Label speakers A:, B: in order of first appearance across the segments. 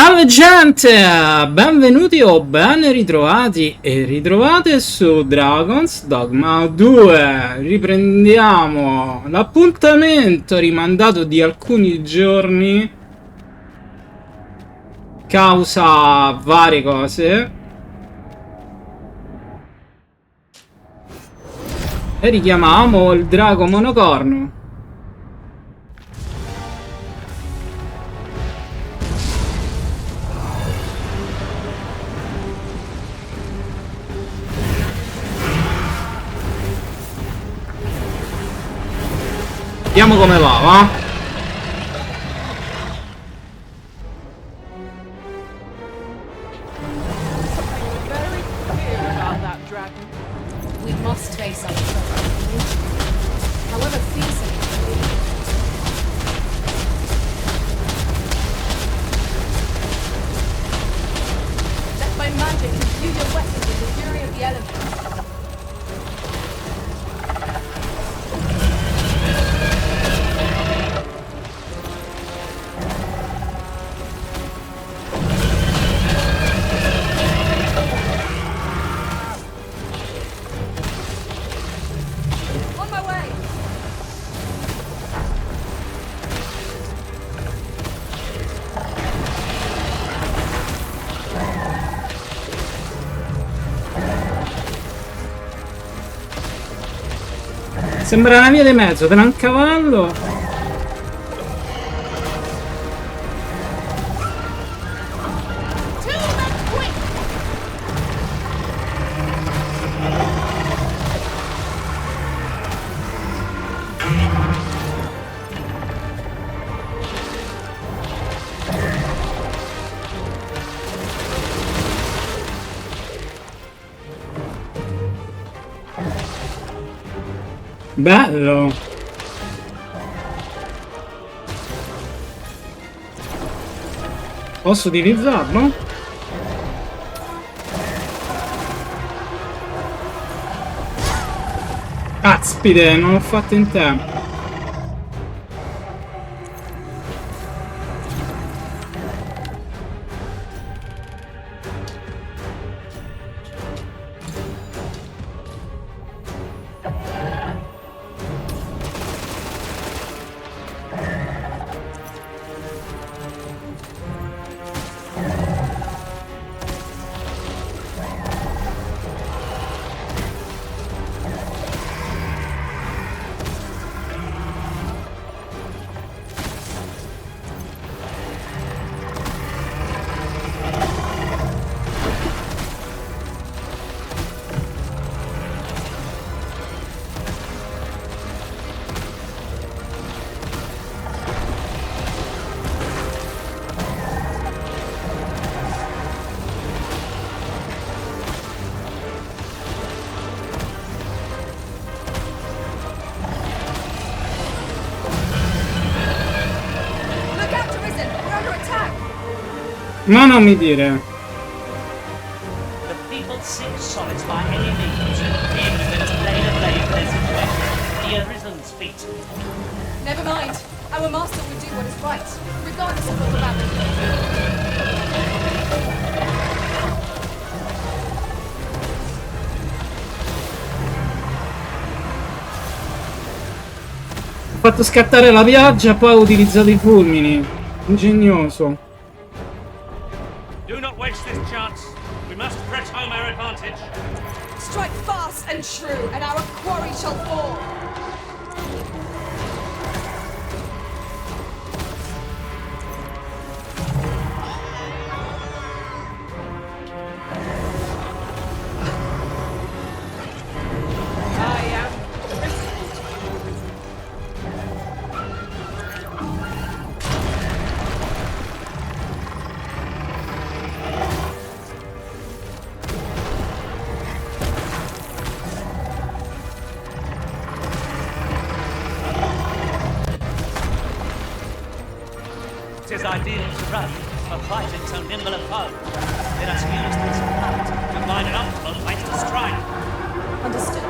A: Salve gente, benvenuti o ben ritrovati e ritrovate su Dogma 2. Riprendiamo l'appuntamento rimandato di alcuni giorni causa varie cose e richiamiamo il drago monocorno. Vediamo come va, Sembra una via di mezzo tra un cavallo. Bello! Posso utilizzarlo? Caspite, non l'ho fatto in tempo. Ma non mi dire.
B: The people seek solace by any means, even if it's laid a blame for their situation. The Arisen's feet.
C: Never mind. Our master will do what is right, regardless of all the battle.
A: Ho fatto scattare la pioggia e poi ho utilizzato i fulmini. Ingegnoso.
D: Do not waste this chance. We must press home our advantage.
C: Strike fast and true, and our quarry shall fall. I am
B: Tis ideal to run, for fighting so nimble a foe. Let us use this fight to find an optimal place to strike.
C: understood.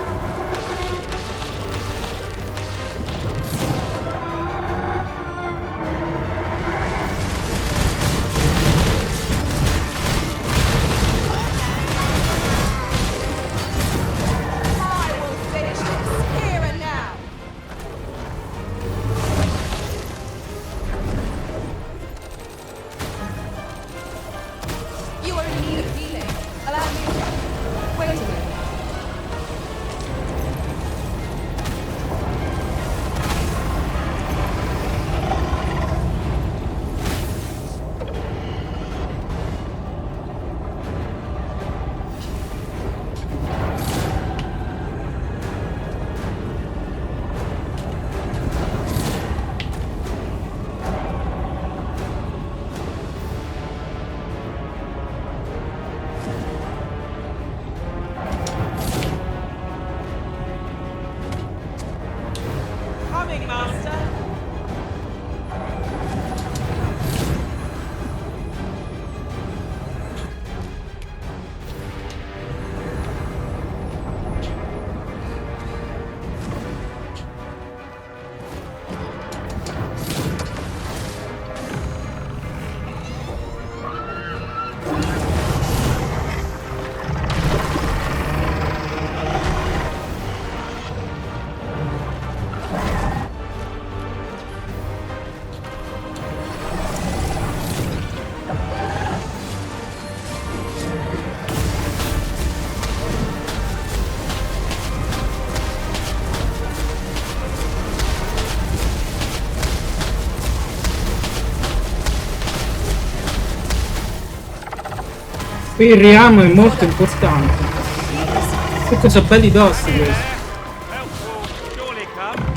E: Master.
A: Qui il riamo è molto importante. Questi sono belli tosti questi.
D: Help will surely come.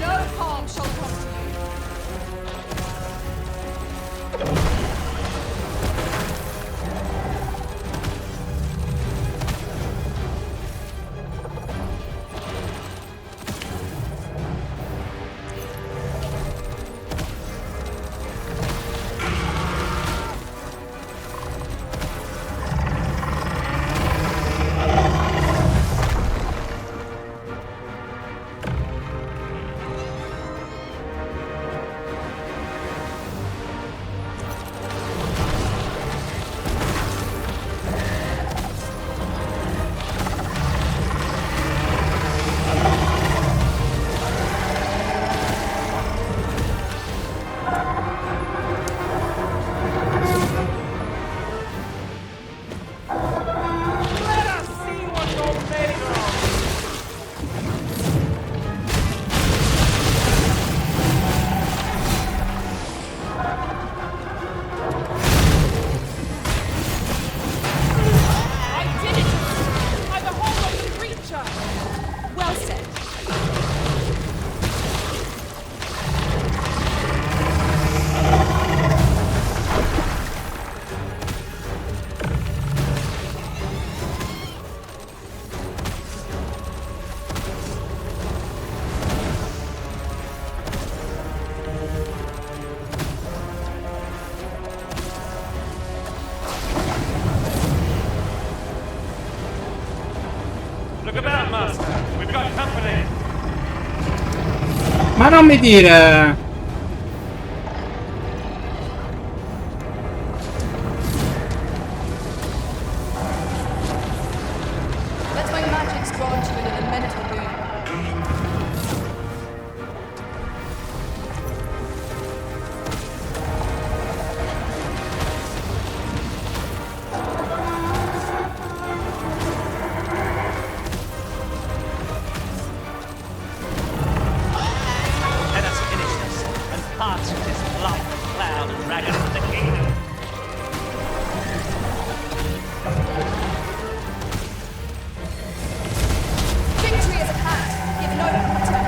C: No harm shall come to you.
E: Let us see what you're made of.
C: I did it! I'm a whole creature! Well said.
D: Look about, Master. We've got company.
A: Ma non mi dire.
C: Let my magics grant you an elemental boon.
B: Let us finish this and pass with this black cloud and dragon to the kingdom.
C: Victory is at hand. Give no quarter.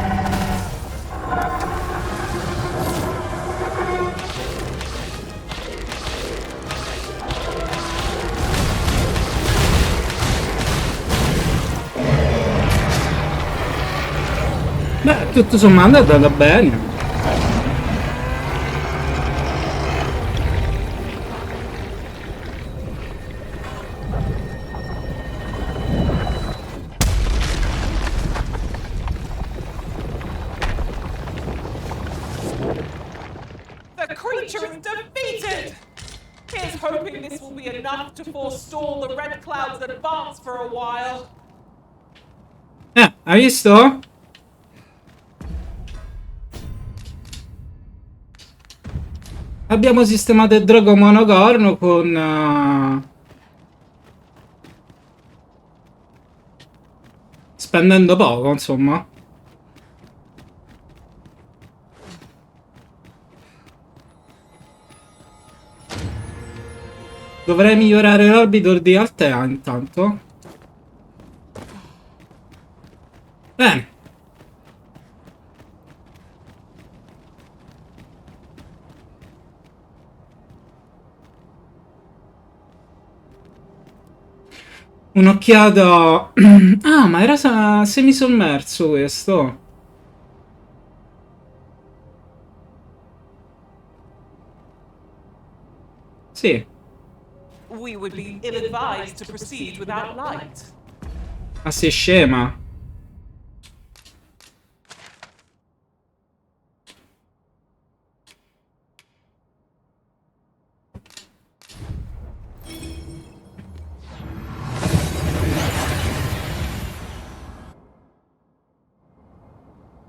A: Beh, tutto sommato è andata bene.
E: The creature is defeated! Here's hoping this will be enough to forestall the red cloud's advance for a while.
A: Hai visto? Abbiamo sistemato il drago monocorno con spendendo poco, insomma. Dovrei migliorare l'orbito di Altea intanto. Bene. Un'occhiata. Ah, ma era semisommerso questo. Sì.
E: We would be ill-advised to proceed without light.
A: Ma sei scema.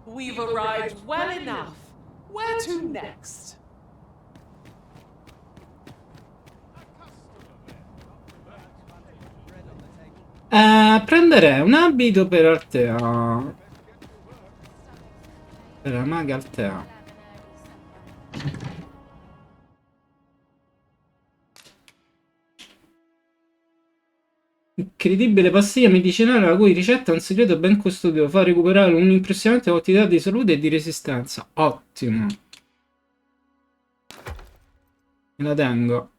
E: We've arrived well enough. Where to next?
A: Prenderei un abito per Altea. Per la maga Altea. Incredibile pastiglia medicinale la cui ricetta è un segreto ben custodito. Fa recuperare un'impressionante quantità di salute e di resistenza. Ottimo. Me la tengo.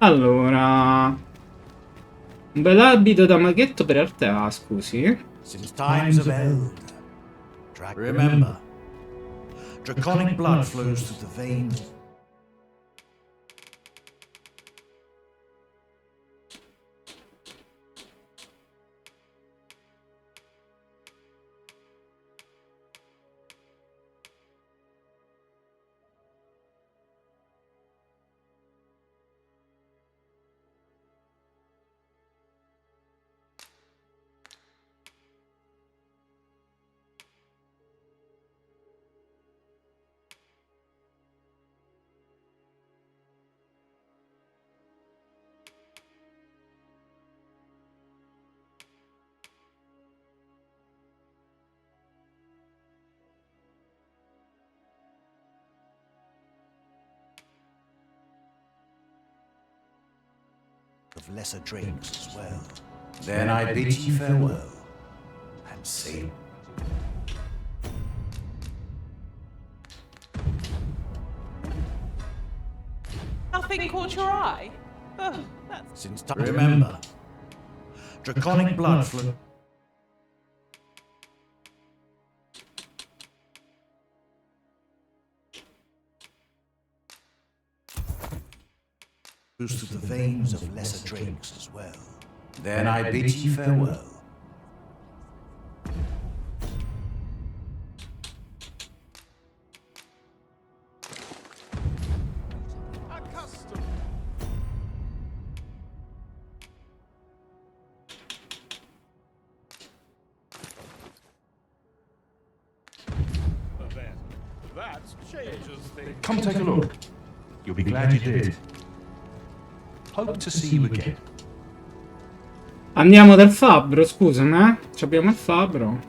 A: Allora, un bel abito da maghetto per Altea, scusi.
F: Since times of eld, remember, draconic blood flows through the veins. Of lesser drinks as well. Then I bid ye farewell, and sail.
E: Nothing caught your eye? Oh, that's...
F: Since time, remember, draconic blood flows through the veins of lesser drakes as well. Then I bid ye farewell.
G: Come take a look. You'll be glad you did. Hope to see you again.
A: Andiamo dal fabbro, scusami, eh? Ci abbiamo il fabbro.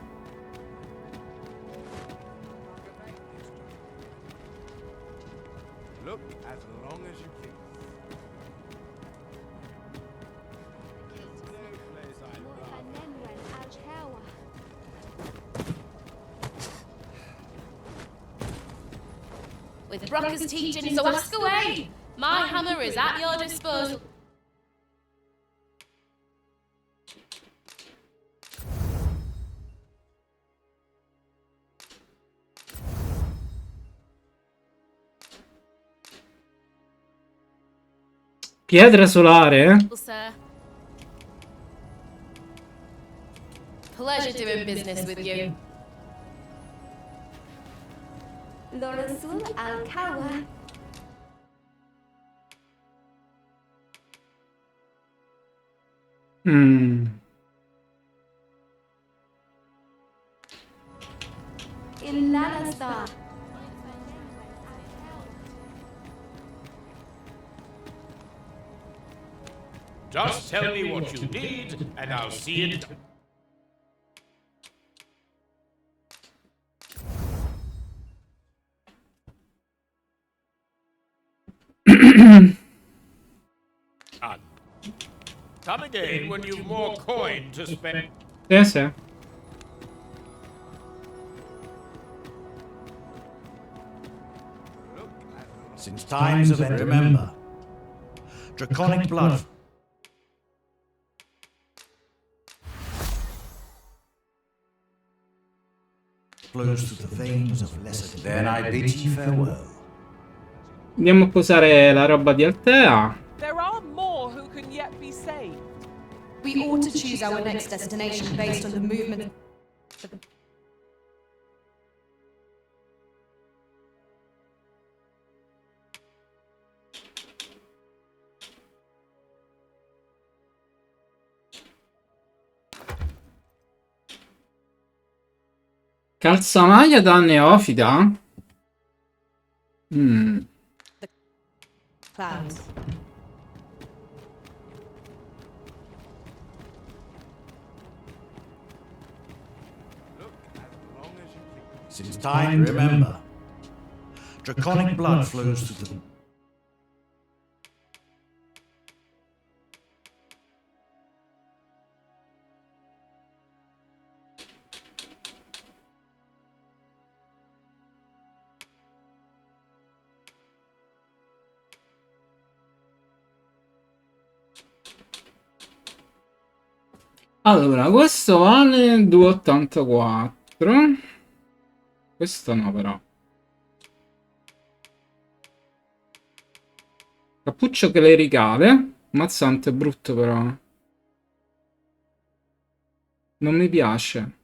H: With Brocker's teaching, so ask away. My hammer is at your disposal.
A: Pietra solare, eh?
H: Well, sir. Pleasure doing business with you.
I: L'Orasul al-Kawa. Illalasta.
D: Just tell me what you need, and I'll see it done. Done. Come again when you've more coin to spend.
A: Sì, sì.
F: Since times of remember, draconic blood flows through the veins of lesser. Then I bid ye farewell.
A: Andiamo a posare la roba di Altea.
E: There are more who can yet be saved.
C: We ought to choose our next destination based on the movement.
A: Calzamaglia da neofita?
C: Clouds.
F: Since time remember, draconic blood flows through the.
A: Allora, questo vale 2,84. Questo no, però. Cappuccio clericale. Mazzante, brutto però. Non mi piace.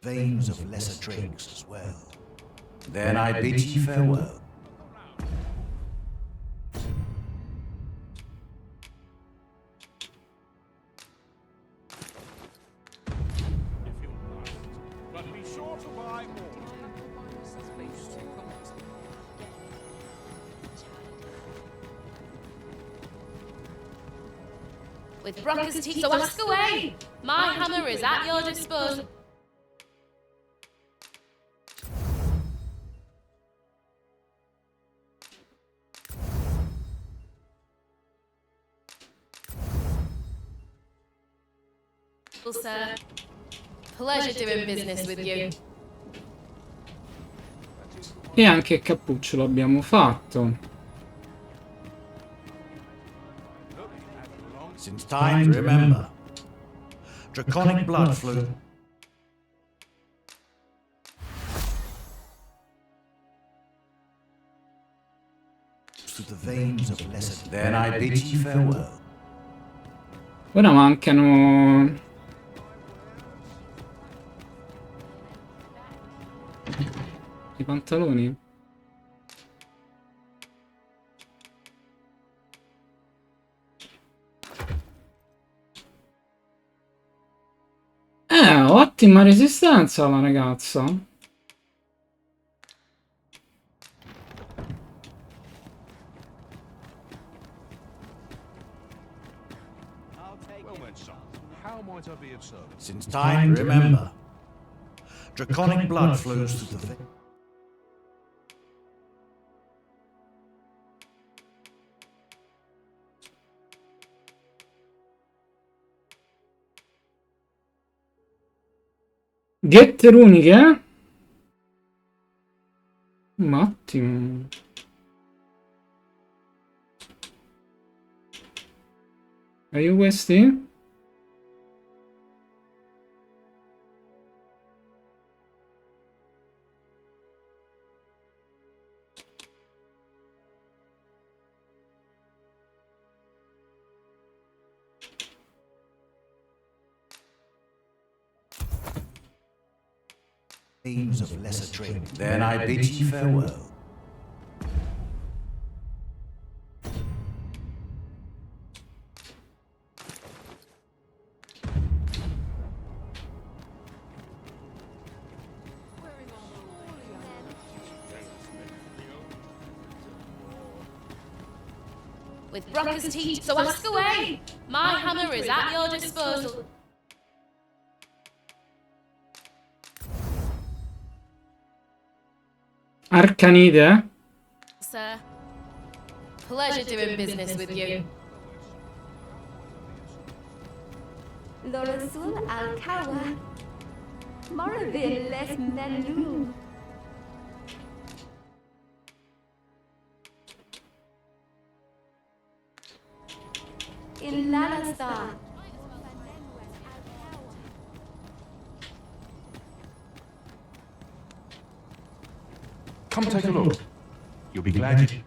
F: Veins of lesser drakes as well. Then I bid ye farewell.
D: But be sure to buy more.
H: With Brocker's teeth, so ask away. My hammer is at your disposal. Well, sir. Pleasure doing business with you.
A: E anche il cappuccio l'abbiamo fatto.
F: Since time remember, draconic blood flows. Through the veins of lesser. Then I bid ye farewell.
A: Ora mancano... i pantaloni? Ottima resistenza la ragazza.
F: Since time remember, draconic blood flows through the veins.
A: Ghette uniche, eh? Ottimo. Io questi?
F: Aims of lesser training. Then I bid ye farewell.
H: With Brocker's teeth, so ask away. My hammer is at your disposal.
A: Arcanide?
H: Sir, pleasure doing business with you.
I: Lorosul al-Kawa. Moravin les menu. In Lanastar.
G: Come take a look. You'll be glad you...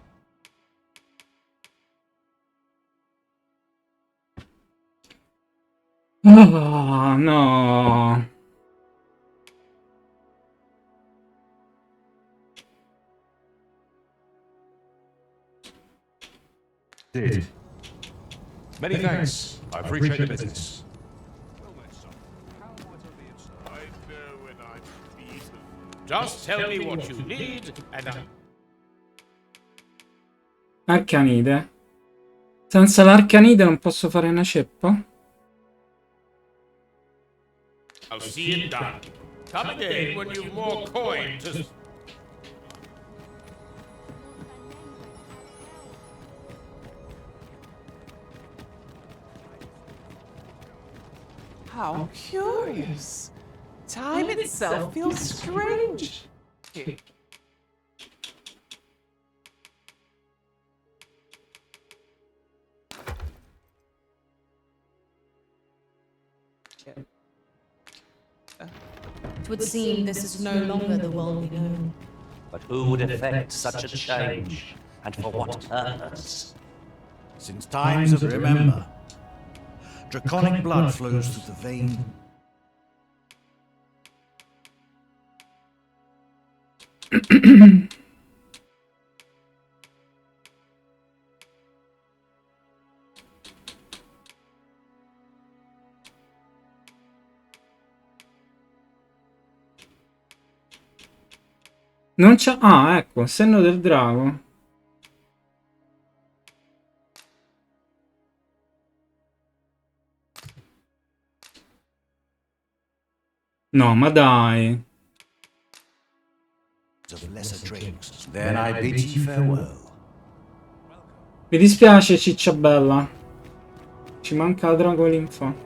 A: Oh, no.
G: did. Many thanks. I appreciate the business.
D: Just tell me what you need, and
A: Arcanide. Senza l'arcanide non posso fare una ceppa?
D: I'll see it done. Come again when you've more coin to...
E: How curious. Time itself feels strange.
J: It would seem this is no longer the world we know.
B: But who would effect such a change, and for what purpose?
F: Since times of remember, draconic blood flows through the vein.
A: Non c'ha... Ah, ecco, senno del drago. No, ma dai.
F: Of lesser drinks. Then I bid ye farewell.
A: Mi dispiace, cicciabella. Ci manca la drago linfa.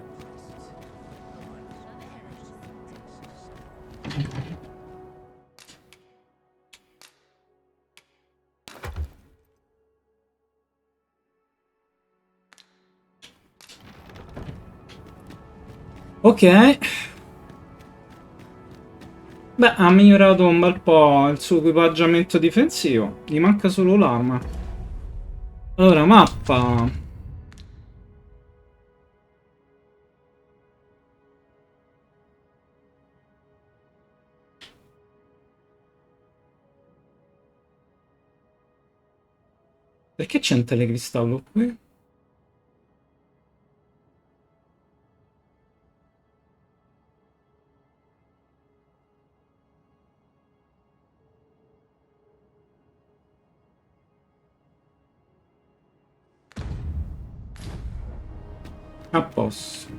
A: Ok. Beh, ha migliorato un bel po' il suo equipaggiamento difensivo. Gli manca solo l'arma. Allora, mappa. Perché c'è un telecristallo qui? A posto.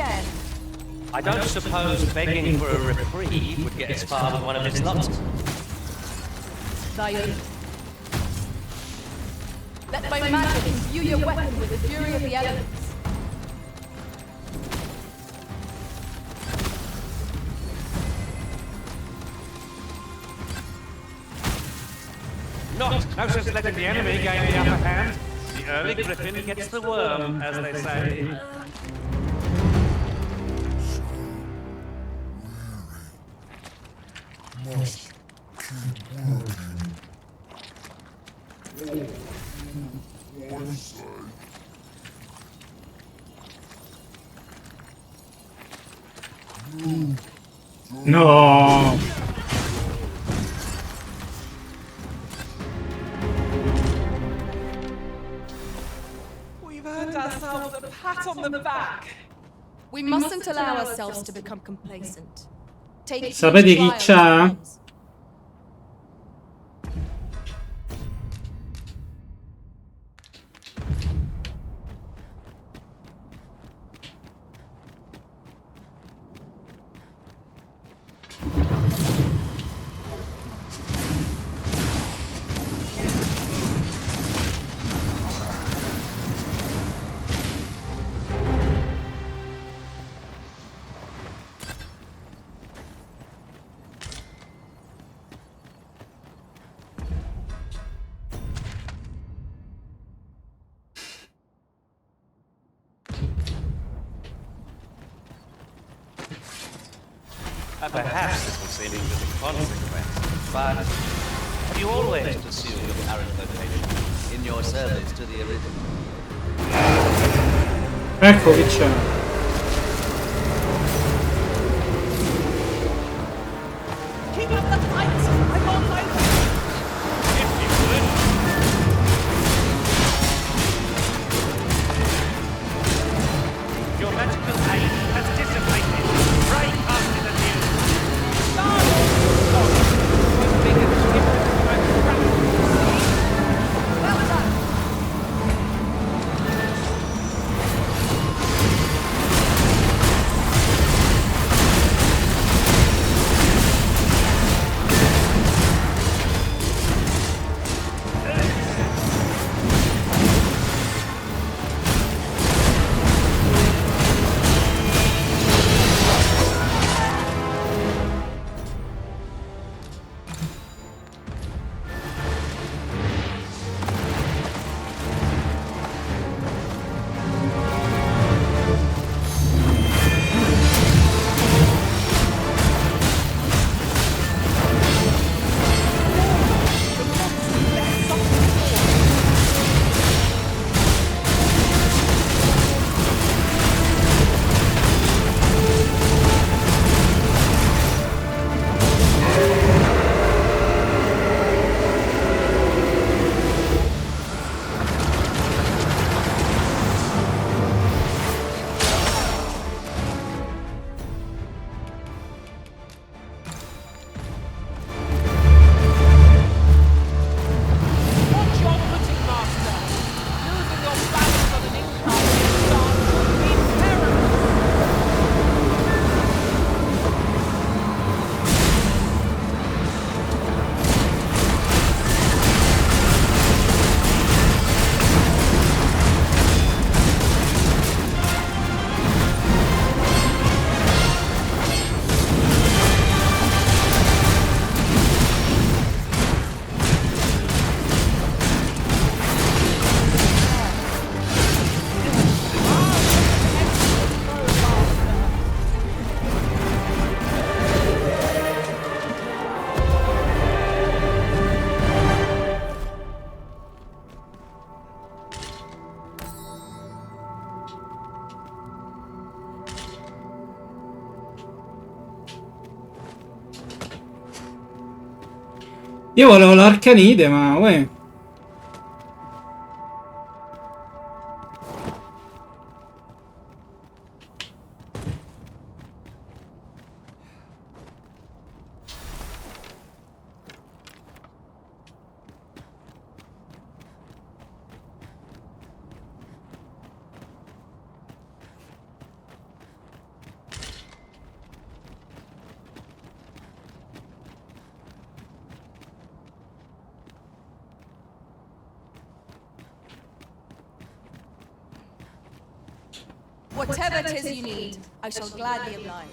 C: again.
B: I don't suppose begging for a reprieve would get us far with one of his lot.
C: Let my magic imbue your weapon with the fury of the elements.
B: No sense letting the enemy gain the upper hand. The early griffin gets the worm, as they say.
A: No!
E: We've earned ourselves a pat on the back.
C: We mustn't allow ourselves to become complacent. Take each
A: Sapete chi
C: trial as
A: c'ha?
C: it comes.
B: Perhaps this will seem inconsequent, but have you always pursued your current vocation in your service to the original?
A: Ecco chi c'è.
E: Keep up the fight! I'm on my way!
B: If you would. Your magical aid has dissipated. Pray cast it anew.
C: Well done.
A: Io volevo l'arcanide, ma uè.
C: Whatever it is you need, I shall gladly oblige.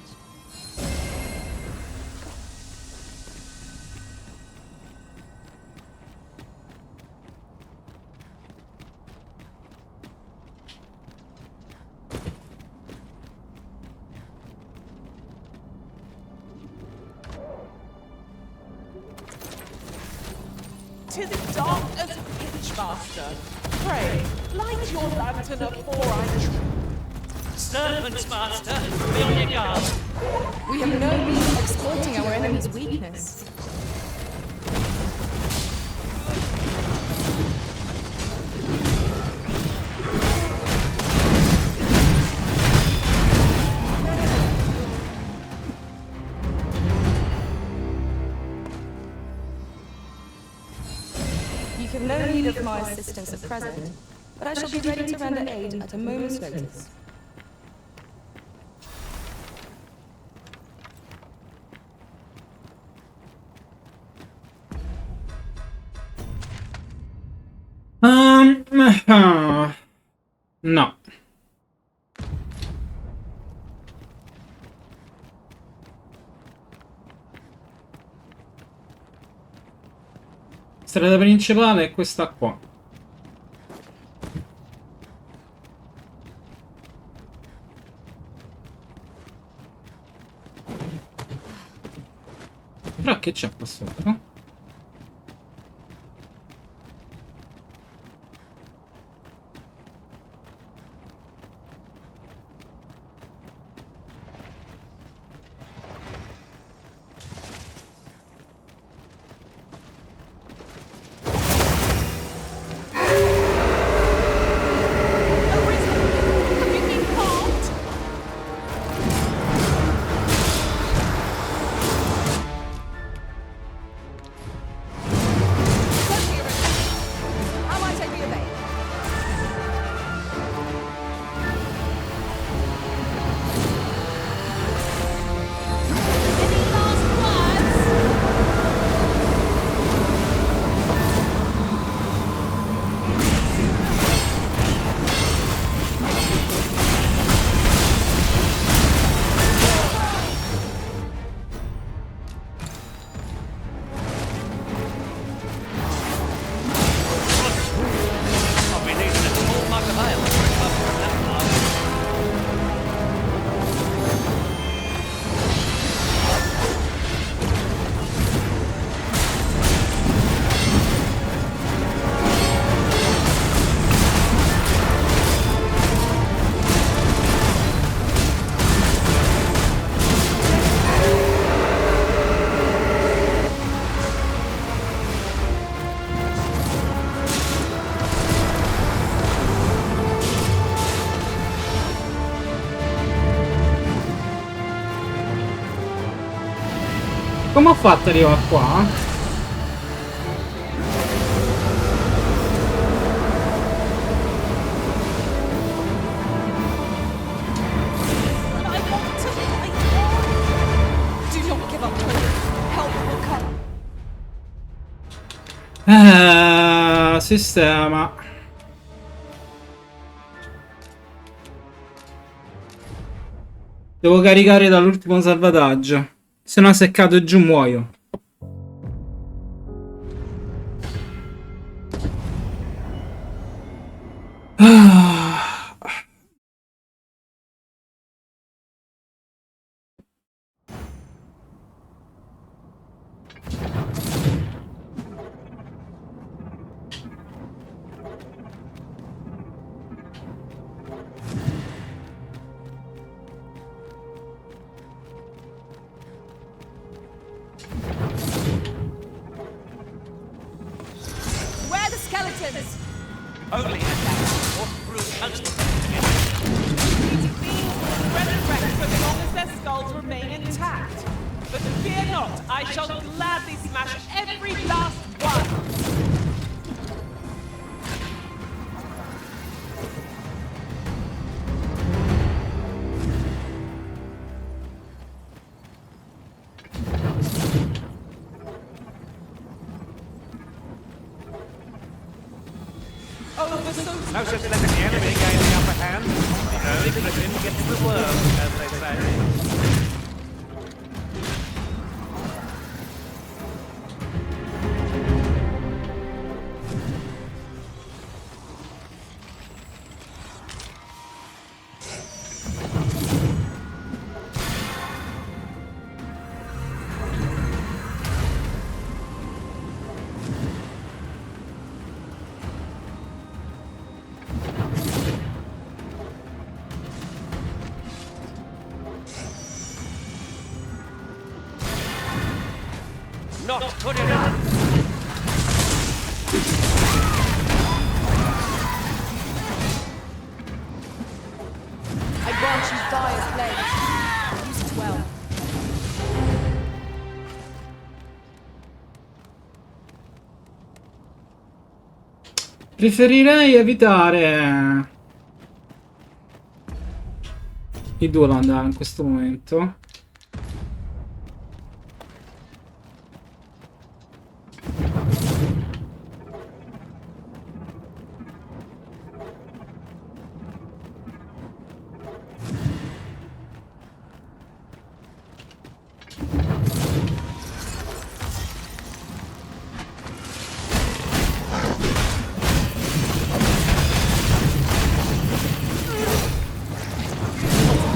E: Tis dark as pitch, master. Pray, light your lantern afore I
B: Servants, master, be on your guard.
J: We have no means of exploiting our enemy's weakness. You have no need of my assistance at present, but I shall be ready to render aid at a moment's notice.
A: No. Strada principale è questa qua. Però che c'è qua sotto? Come ho fatto ad arrivare qua? Sistema. Devo caricare dall'ultimo salvataggio. Se no se cado giù muoio.
B: Only attack or through constant.
E: resurrect as long as their skulls remain intact. But fear not, I shall gladly smash every last one.
B: No such let the enemy gain the upper hand, the early Griffin gets the worm, as they say. Not good enough.
C: I grant you dire flames. Use it well.
A: Preferirei evitare i due andare in questo momento.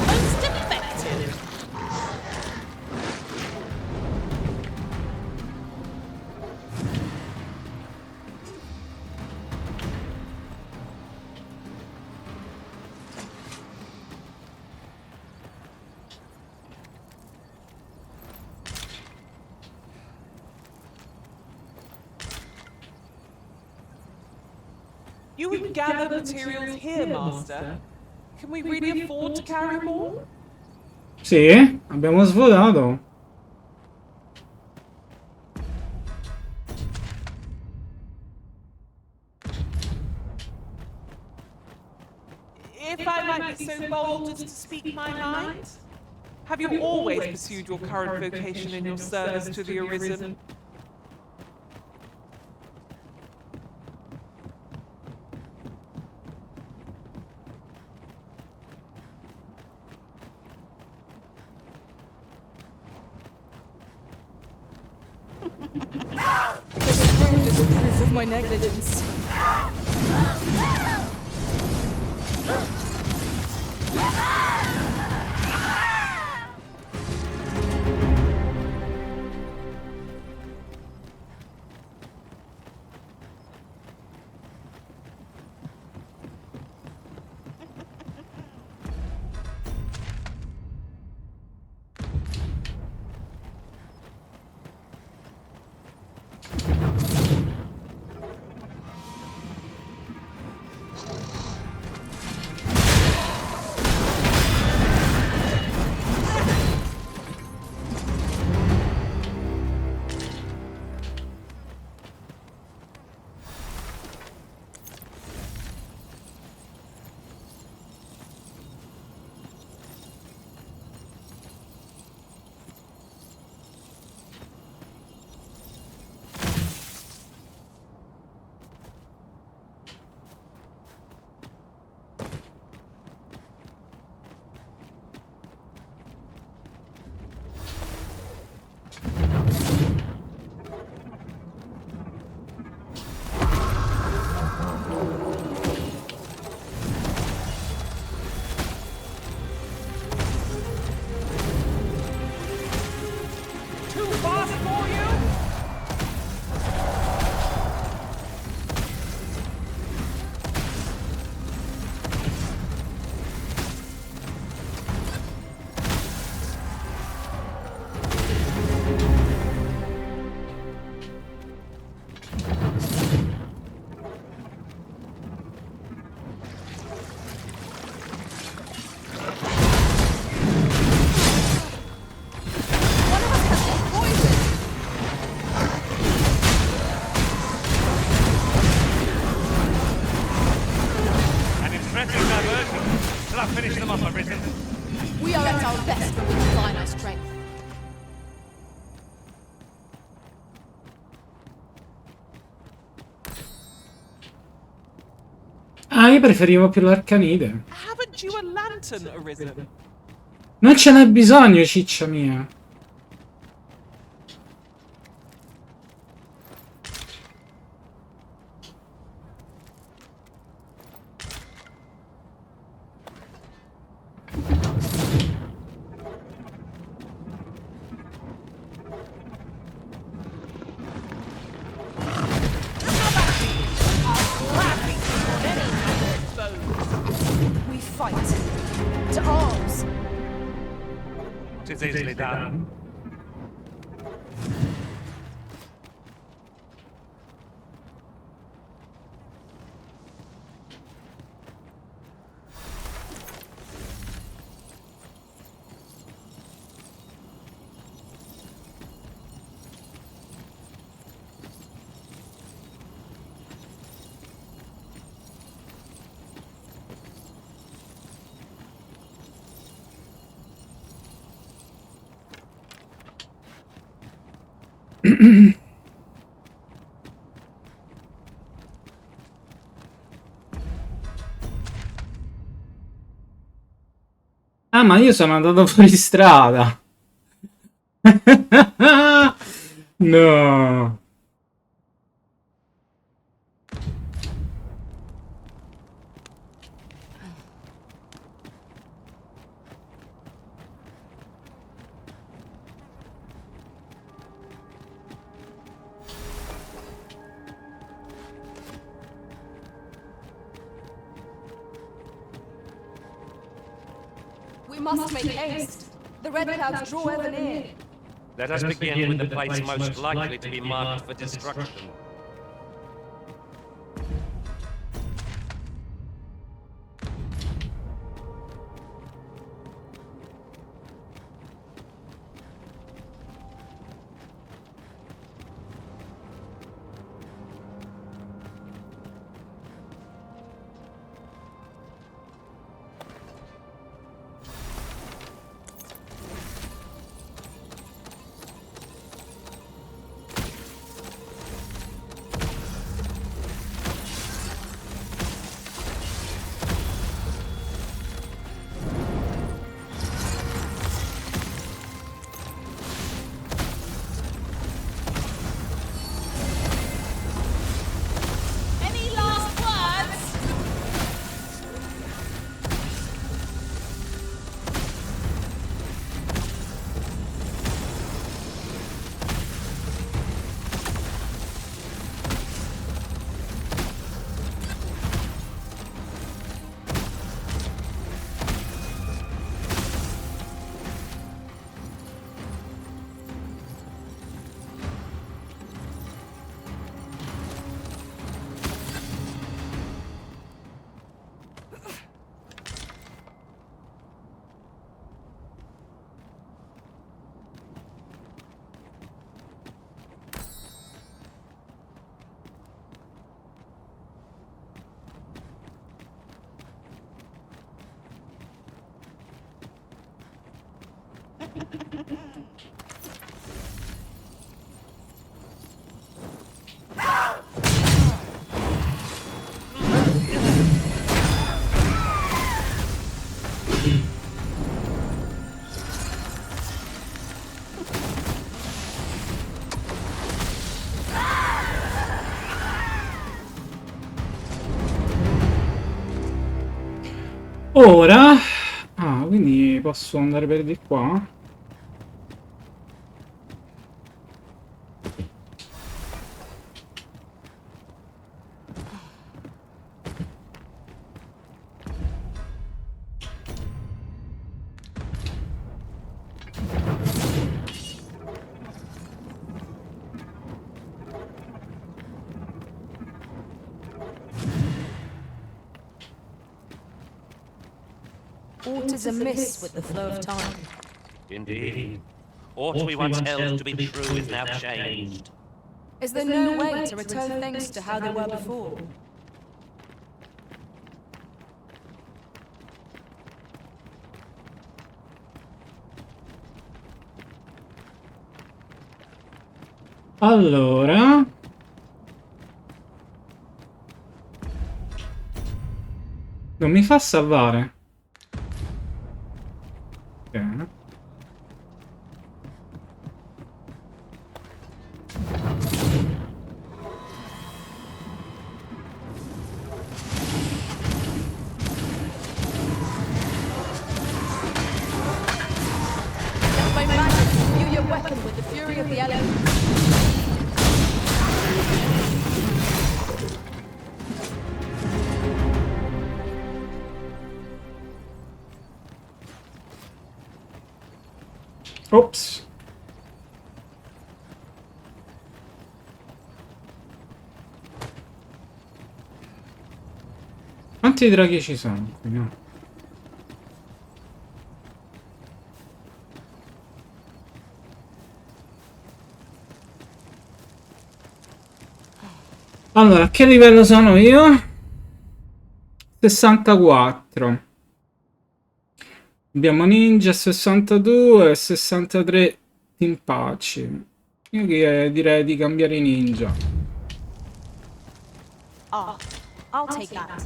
H: Most effective.
E: You would gather materials here, Master. Can we really afford to carry more?
A: Sì, abbiamo svuotato.
E: If I might be so bold as to speak my mind, have you always pursued your current vocation in your service to the Arisen?
J: This is proof of my negligence.
B: Finish them off, Arisen.
C: We are at our best when we combine our strength.
A: Ah, io preferivo più l'arcanide.
E: Haven't you a lantern arisen?
A: Non ce n'è bisogno, ciccia mia.
J: We fight. To arms.
G: It's easily done.
A: Ah, ma io sono andato fuori strada. No.
C: We must make haste. The red clouds draw ever near.
B: Let us begin with the place most likely to be marked for destruction.
H: Any last words?
A: Ora... Ah, quindi posso andare per di qua?
J: Aught is amiss with the flow of time.
B: Indeed. Aught we once held to be true is now changed.
J: Is there no way to return things to how they were before?
A: Allora... Non mi fa salvare. Ok.
C: My magic, view your weapon with the fury of the elements.
A: Ops. Quanti draghi ci sono qui, no? Allora, a che livello sono io? 64. Abbiamo ninja 62 e 63 timpaci. Io direi di cambiare i ninja.
J: Ah, I'll take that.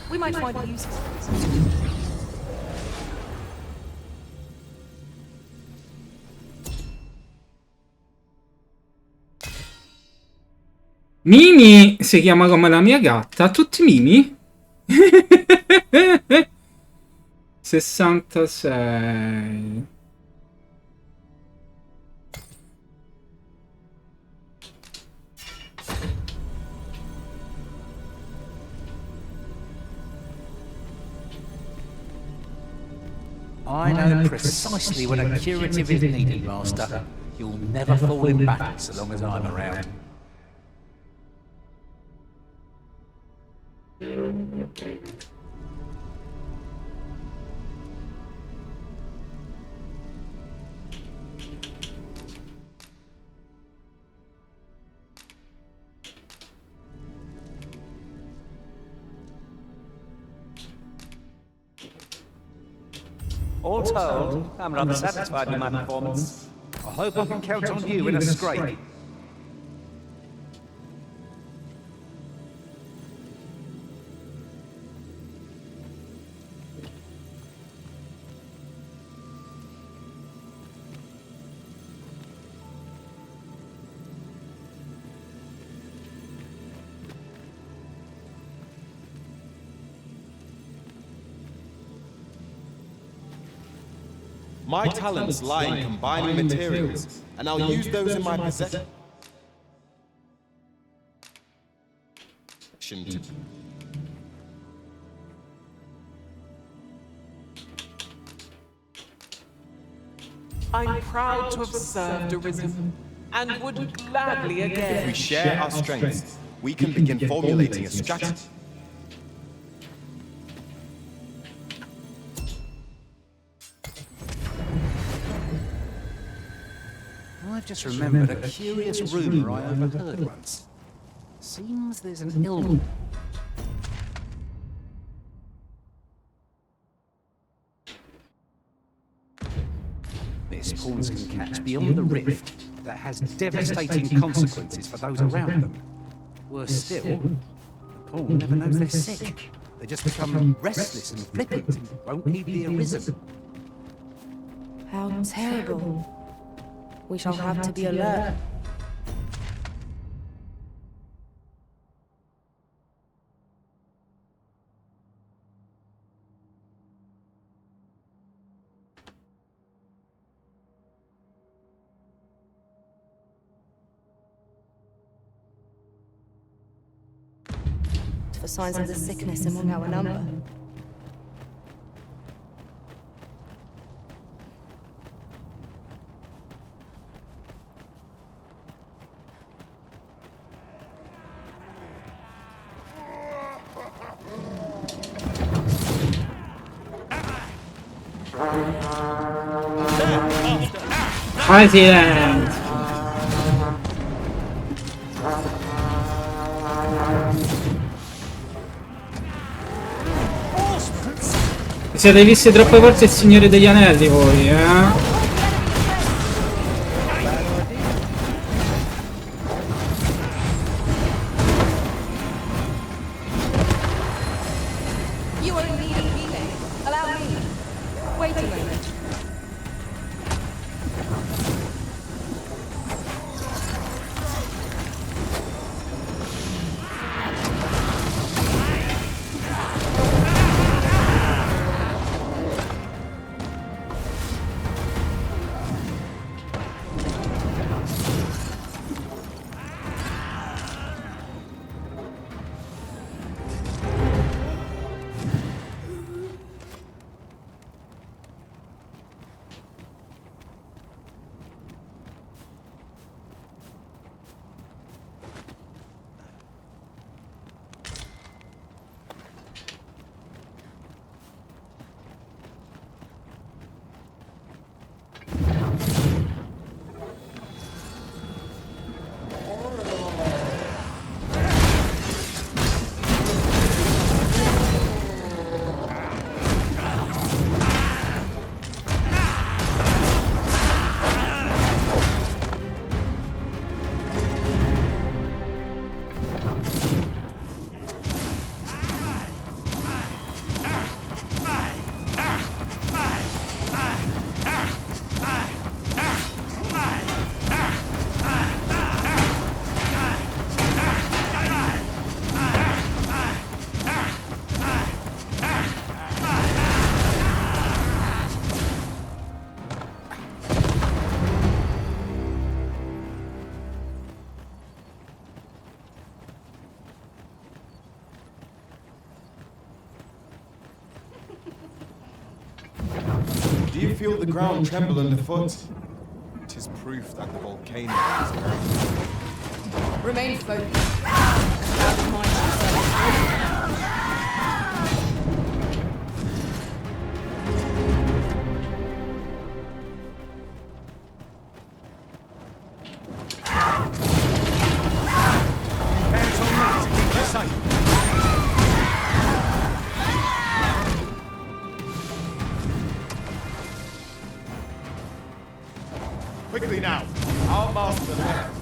J: We might find a use for it.
A: Mimi si chiama come la mia gatta. Tutti Mimi? 66.
K: I know precisely when a curative is needed, Master. You'll never fall in battle so long as I'm around.
B: All told, I'm rather satisfied with my performance. I hope I can count on you in a scrape.
L: My talents lie in combining materials, and I'll use those in my possession to...
E: I'm proud to have served Arisen, and would gladly
L: If
E: again.
L: we share our strengths, we can begin formulating a strategy.
K: I've just remembered a curious rumour I overheard once. Seems there's an illness. This pawns can catch beyond the rift that has devastating consequences for those around them. Worse still, the pawn never knows they're sick. They just become restless and flippant and won't heed the Arisen.
J: How terrible. We shall have to be alert. For signs of the sickness among our number.
A: President! Vi siete visti troppe volte il Signore degli Anelli voi, eh?
L: feel the ground tremble underfoot. It is proof that the volcano is around.
C: Remain focused. Have in mind yourself.
L: Quickly now, our master left.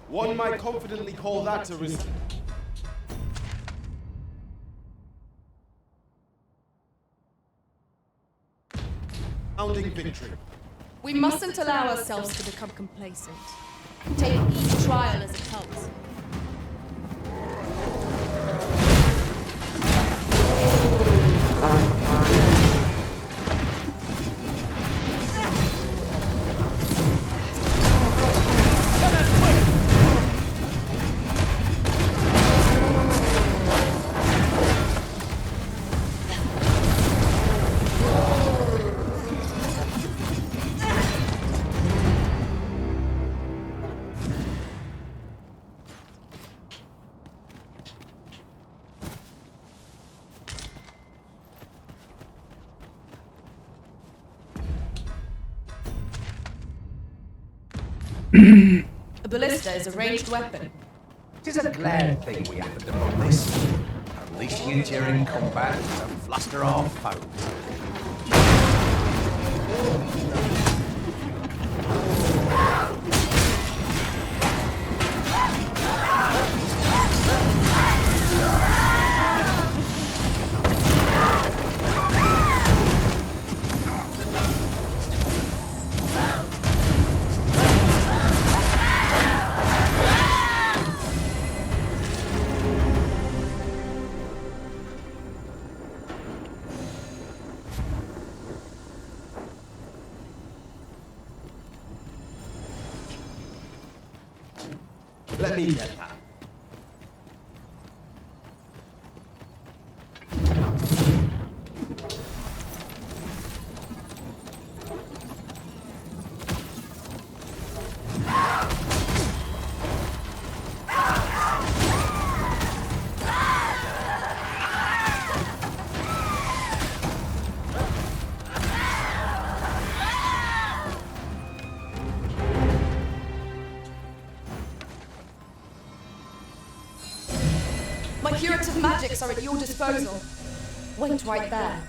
L: One might confidently call that a resounding victory.
C: We mustn't allow ourselves to become complacent. Take each trial as it comes.
J: A ballista is a ranged weapon.
K: It is a glad thing we happened upon this. Unleashing it during combat to fluster our foes.
L: Let me get that.
C: My curative magics are at your disposal. Wait right there.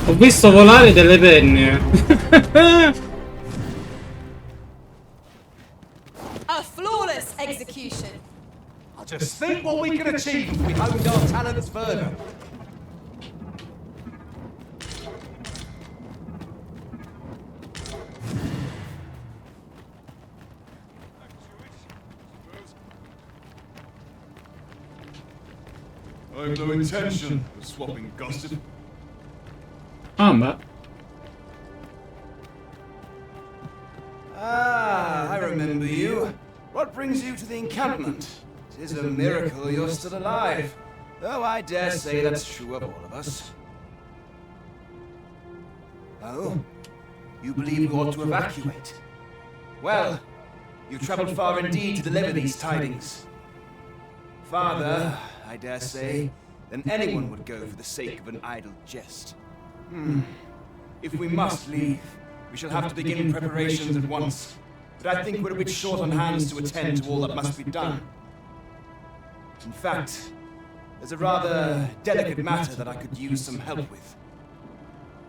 A: Ho visto volare delle penne.
C: A flawless execution.
K: Just think what we can achieve if we honed our talents further.
L: I've no intention of swapping gossip.
A: Ah, beh.
K: Ah, I remember you. What brings you to the encampment? It is a miracle you're still alive. Though I dare say that's true of all of us. Oh? You believe we ought to evacuate? Well, you've traveled far indeed to deliver these tidings. Farther, I dare say, than anyone would go for the sake of an idle jest.
M: If we must leave, we shall have to begin preparations at once. But I think we're a bit short on hands to attend to all that must be done. In fact, there's a rather delicate matter that I could use some help with.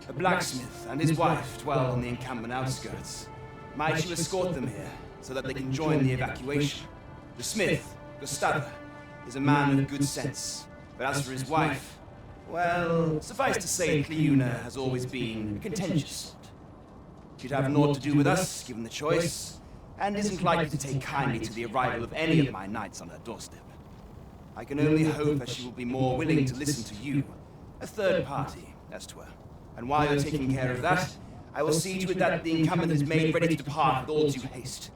M: A blacksmith and his wife dwell on the encampment outskirts. Might you escort them here, so that they can join the evacuation? The smith, Gustavo, is a man with good sense. But as for his wife, well, suffice to say, Cleuna has always been a contentious sort. She'd have naught to do with us, given the choice, and isn't likely to take kindly to the arrival of any of my knights on her doorstep. I can only hope that she will be more willing to listen to you, a third party, as 'twere. And while you're taking care of that, I will see to it that the encampment is made ready to depart with all due haste.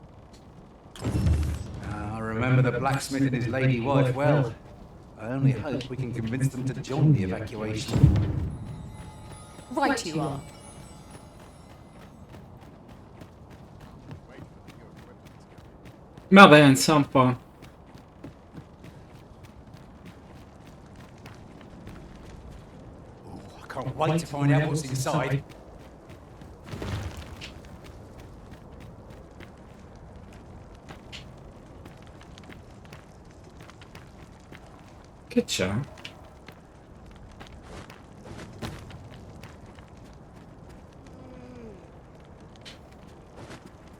K: I remember the blacksmith and his lady wife well. I only hope we can convince them to join the evacuation.
J: Right you are.
A: Ma pensa un po'.
K: I can't wait to find out what's inside.
A: Che c'è?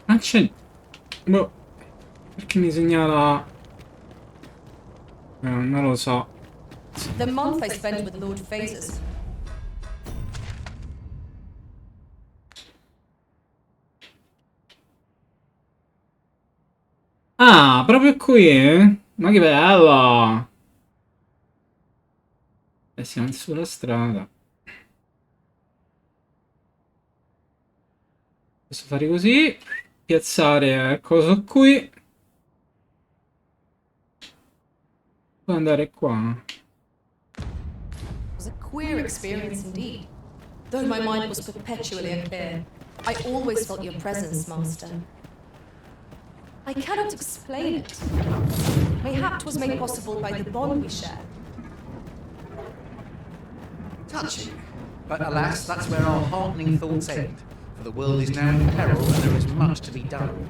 A: Ah, c'è... Boh. Perché mi segnala... non lo so.
J: The month I spent with Lord Phases.
A: Ah, proprio qui? Ma che bello! E siamo sulla strada. Posso fare così. Piazzare coso qui. Puoi andare qua.
J: It was a queer experience indeed. Though my mind was perpetually unclear, I always felt your presence, Master. I cannot explain it. Mayhap it was made possible by the bond we share.
K: Touching. But alas, that's where our heartening thoughts end. For the world is now in peril and there is much to be done.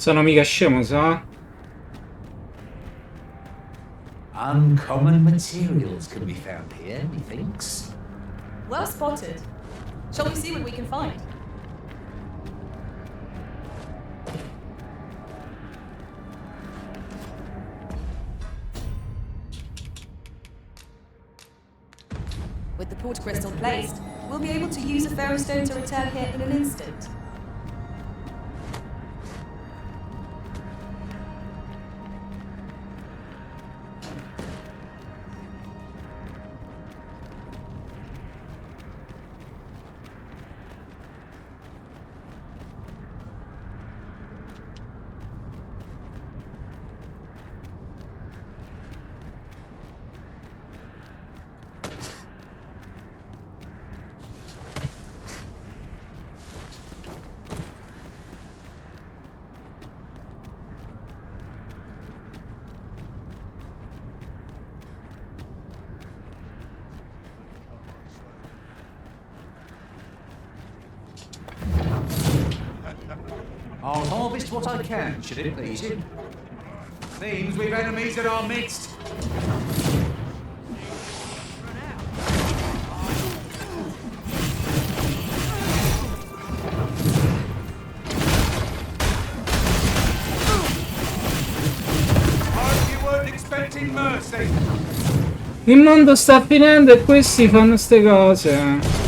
A: Sono mica scemo, sa?
K: Uncommon materials can be found here, methinks.
J: Well spotted. Shall we see what we can find? With the port crystal placed, we'll be able to use a ferrostone to return here in an instant.
K: I'll harvest what I can, should it please you. Seems we've enemies in our midst. Hope you weren't expecting mercy.
A: Il mondo sta finendo e questi fanno ste cose.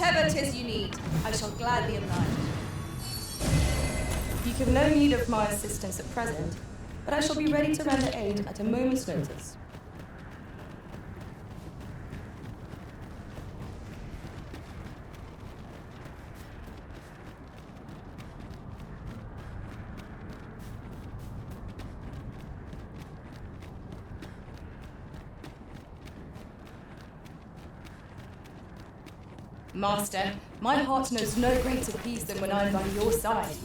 J: Whatever 'tis you need, I shall gladly oblige. You have no need of my assistance at present, but I shall be ready to render aid at a moment's notice. Master, my heart knows no greater peace than when I am by your side.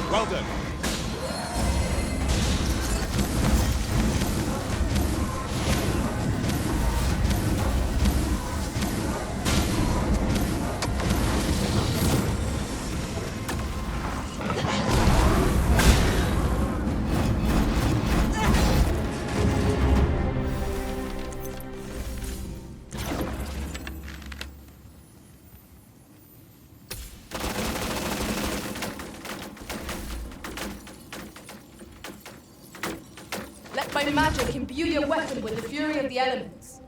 L: Well done.
J: Let my magic imbue your weapon with the fury of the elements.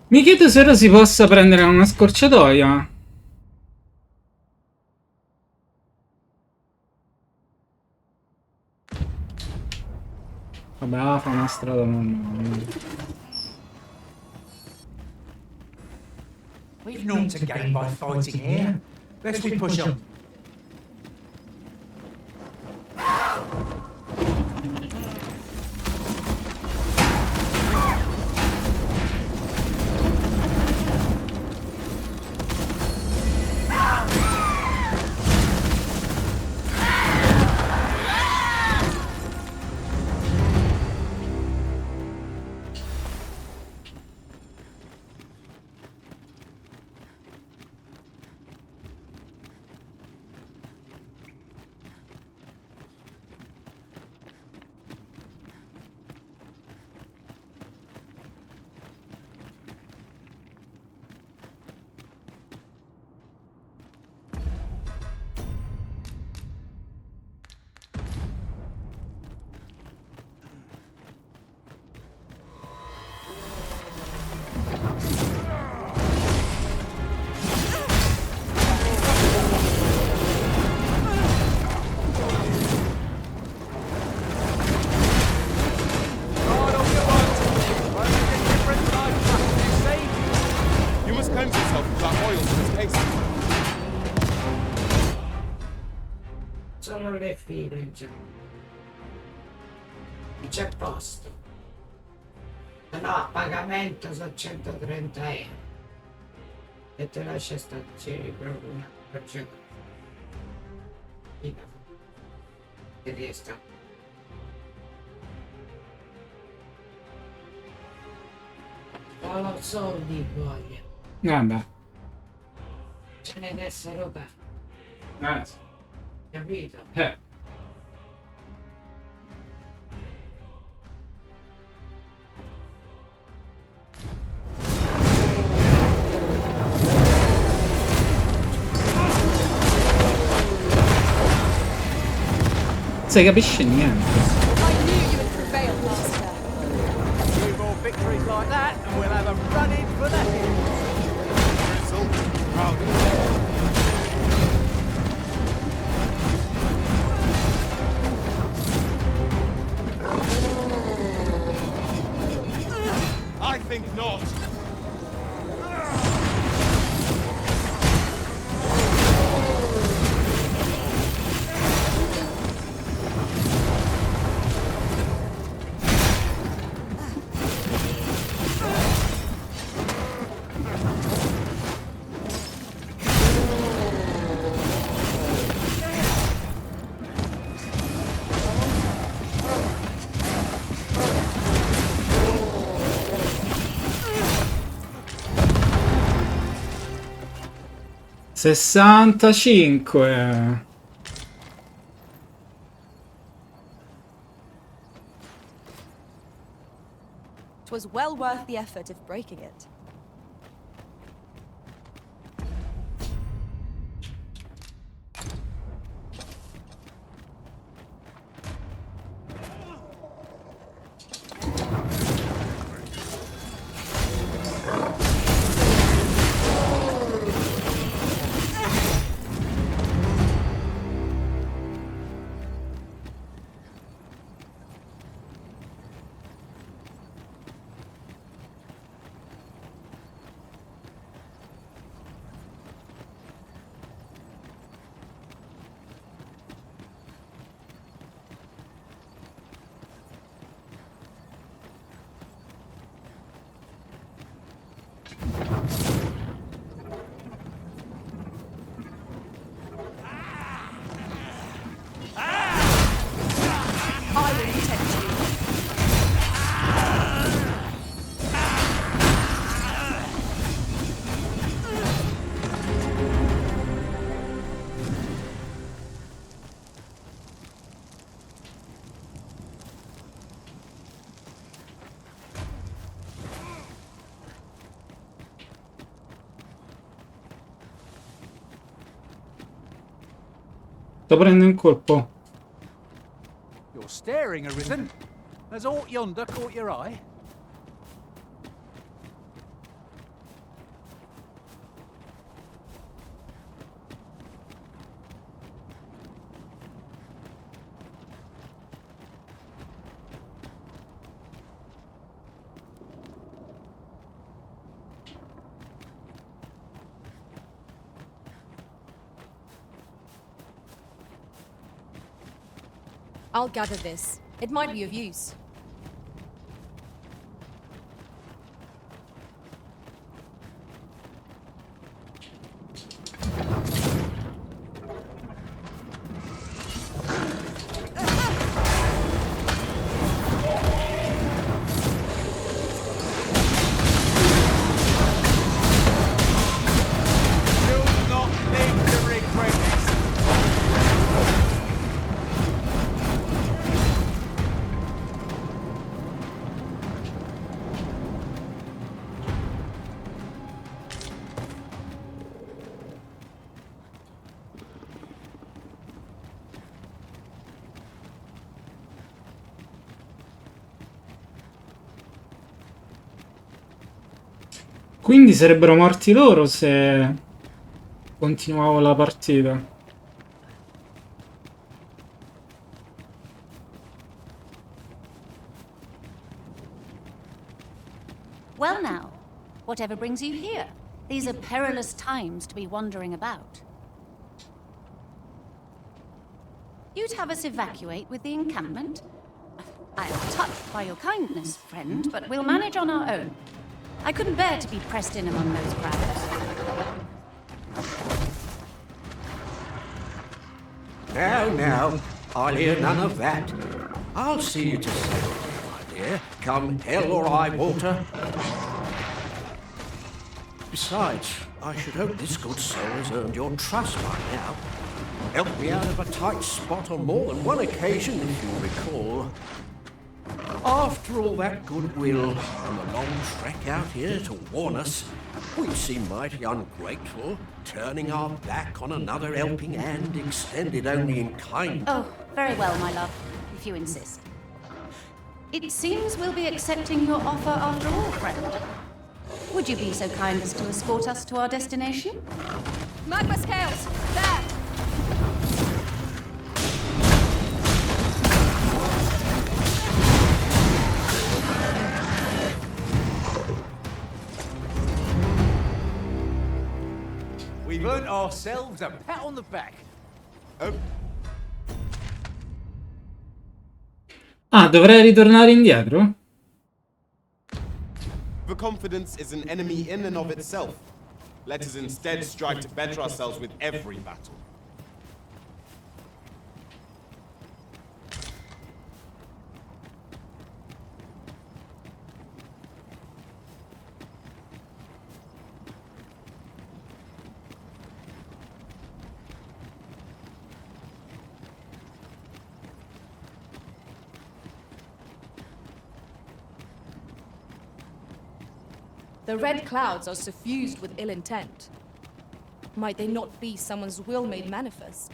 A: Mi chiedo se ora si possa prendere una scorciatoia. Vabbè, fa una strada normale.
K: We've naught to gain by fighting here. Lest we push on.
N: Sono le file già. C'è posto. Se no a pagamento sono 130 euro. E te lascia stare proprio per giocare. Che riesca. Solo soldi voglio.
A: Vabbè.
N: Ce ne deve essere roba. Capito?
A: si capisce niente.
C: I knew you would prevail, Master.
K: A few more victories like that, and we'll have a run-in for the hills.
D: I think not.
A: ...65.
J: Twas well worth the effort of breaking it.
A: Sto prendendo in colpo.
K: You're staring, Arisen. Has aught yonder caught your eye?
J: I'll gather this. It might be of use.
A: Quindi sarebbero morti loro se continuavo la partita.
O: Well now, whatever brings you here? These are perilous times to be wandering about. You'd have us evacuate with the encampment? I am touched by your kindness, friend, but we'll manage on our own. I couldn't bear to be pressed in among those crowds.
P: Now, I'll hear none of that. I'll see you to safety, my dear, come hell or high water. Besides, I should hope this good soul has earned your trust by now. Helped me out of a tight spot on more than one occasion, if you recall. After all that goodwill and the long trek out here to warn us, we seem mighty ungrateful, turning our back on another helping hand extended only in kind.
O: Oh, very well, my love, if you insist. It seems we'll be accepting your offer after all, friend. Would you be so kind as to escort us to our destination?
C: Magma scales! There!
K: We've earned ourselves a pat on the back. Oh.
A: Ah, dovrei ritornare indietro?
L: The confidence is an enemy in and of itself. Let us instead strive to better ourselves with every battle.
J: The red clouds are suffused with ill intent. Might they not be someone's will made manifest?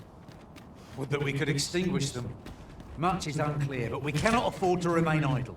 K: Would that we could extinguish them. Much is unclear, but we cannot afford to remain idle.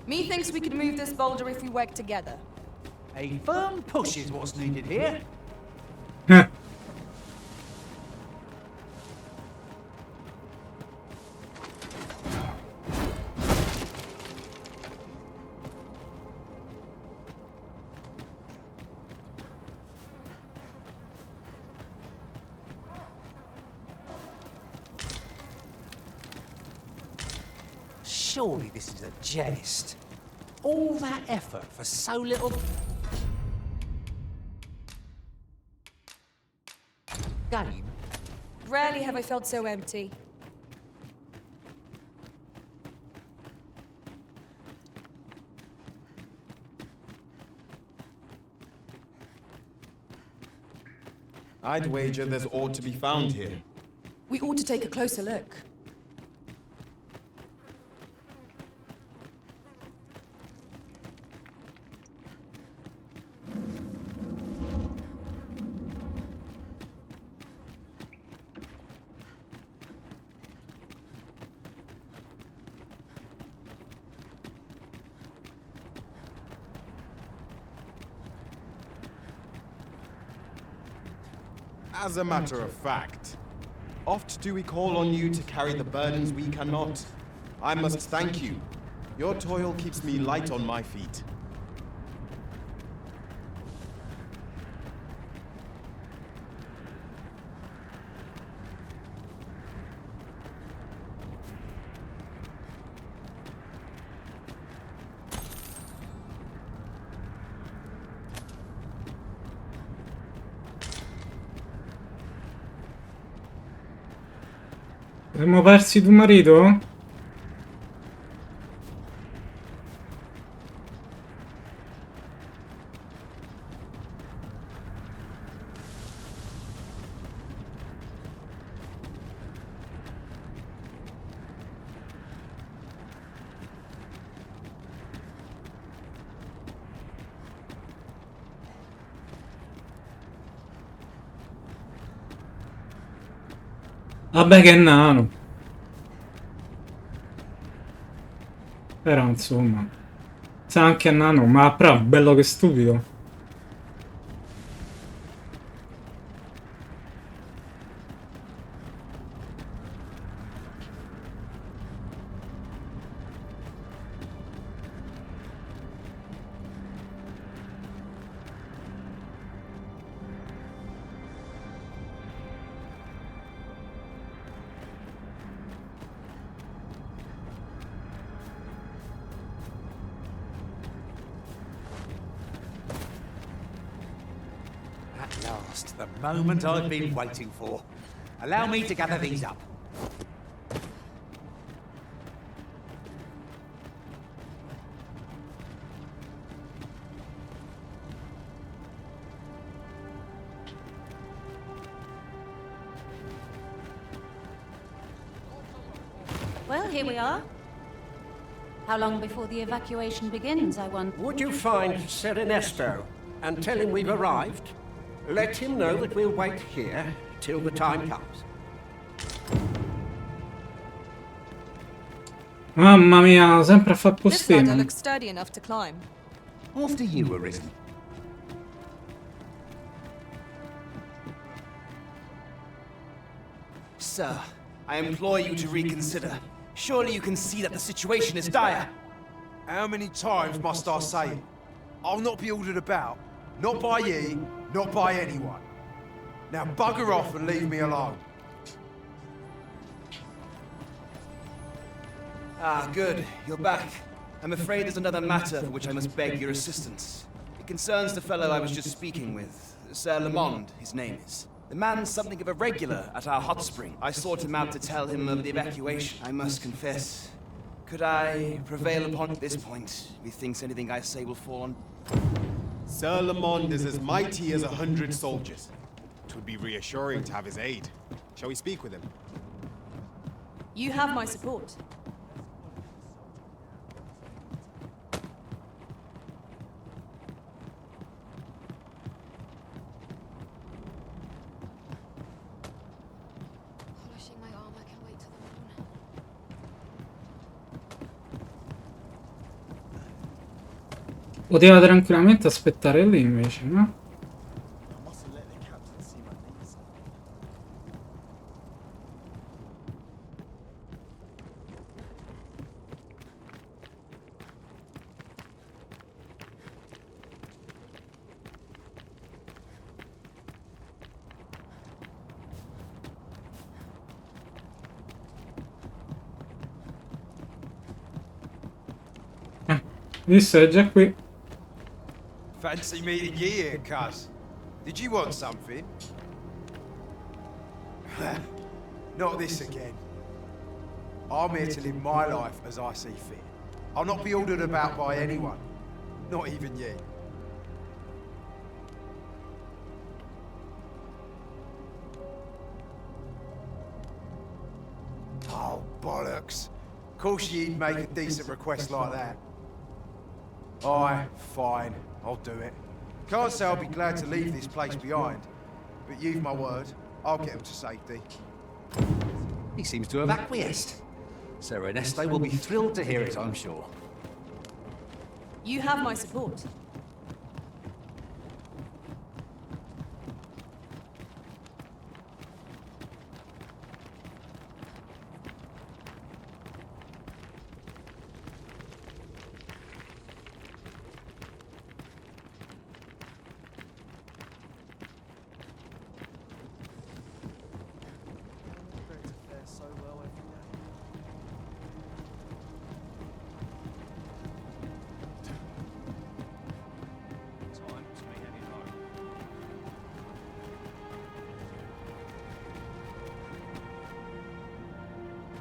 J: Methinks we could move this boulder if we work together.
K: A firm push is what's needed here. Surely this is a jest. All that effort for so little gain?
J: Rarely have I felt so empty.
L: I'd wager there's aught to be found here.
J: We ought to take a closer look.
L: As a matter of fact, oft do we call on you to carry the burdens we cannot. I must thank you. Your toil keeps me light on my feet.
A: Abbiamo persi tuo marito? Vabbè che è nano. Però insomma. Sa anche è nano, ma però bello che stupido.
K: last, the moment I've been waiting for. Allow me to gather these up.
O: Well, here we are. How long before the evacuation begins, I wonder?
P: Would you find Ser Ernesto and tell him we've arrived? Let him know that we'll wait here till the time comes.
A: Mamma mia, sempre a far
J: This ladder
A: postino.
J: looks sturdy enough to climb.
K: After you, Arisen.
M: Sir, I implore you to reconsider. Surely you can see that the situation is dire.
Q: How many times must I say it? I'll not be ordered about. Not by ye, not by anyone. Now bugger off and leave me alone.
M: Ah, good. You're back. I'm afraid there's another matter for which I must beg your assistance. It concerns the fellow I was just speaking with. Sir Lamond, his name is. The man's something of a regular at our hot spring. I sought him out to tell him of the evacuation. I must confess, could I prevail upon at this point? Methinks anything I say will fall on...
L: Sir Lamond is as mighty as 100 soldiers. 'Twould be reassuring to have his aid. Shall we speak with him?
J: You have my support.
C: Polishing my armor can wait till the morning.
A: Poteva tranquillamente aspettare lì invece, no? Visto, è già qui.
Q: Fancy meeting ye here, cuz. Did you want something? Not this again. I'm here to live my life as I see fit. I'll not be ordered about by anyone. Not even ye. Oh, bollocks. Of course you'd make a decent request like that. Aye, fine. I'll do it. Can't say I'll be glad to leave this place behind, but you've my word. I'll get him to safety.
K: He seems to have acquiesced. Ser Ernesto will be thrilled to hear it, I'm sure.
J: You have my support.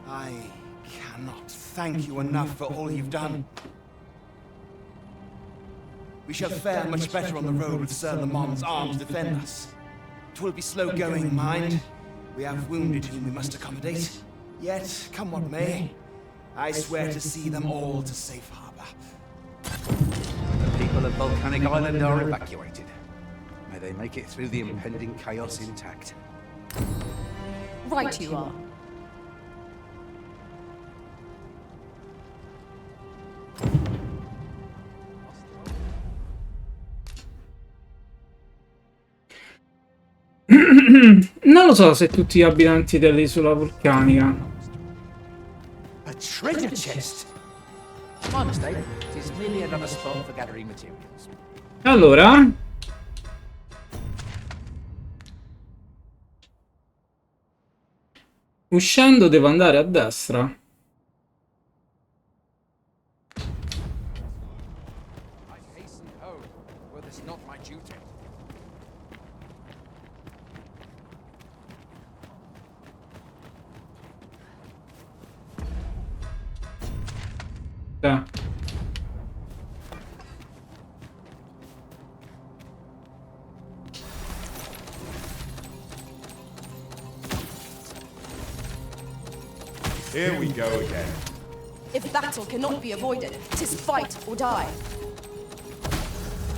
M: I cannot thank you enough for all you've done. We shall fare much better on the road with Sir Lamond's arm to defend us. 'Twill be slow going, mind. We have wounded whom we must accommodate. Yet, come what may, I swear to see them all to safe harbor.
K: The people of Volcanic Island are evacuated. May they make it through the impending chaos intact.
J: Right you are.
A: Non lo so se tutti gli abitanti dell'isola vulcanica.
K: A treasure chest! My mistake. It is merely another spot for gathering materials.
A: Allora, uscendo devo andare a destra. Ok.
L: Here we go again.
J: If battle cannot be avoided, 'tis fight or die.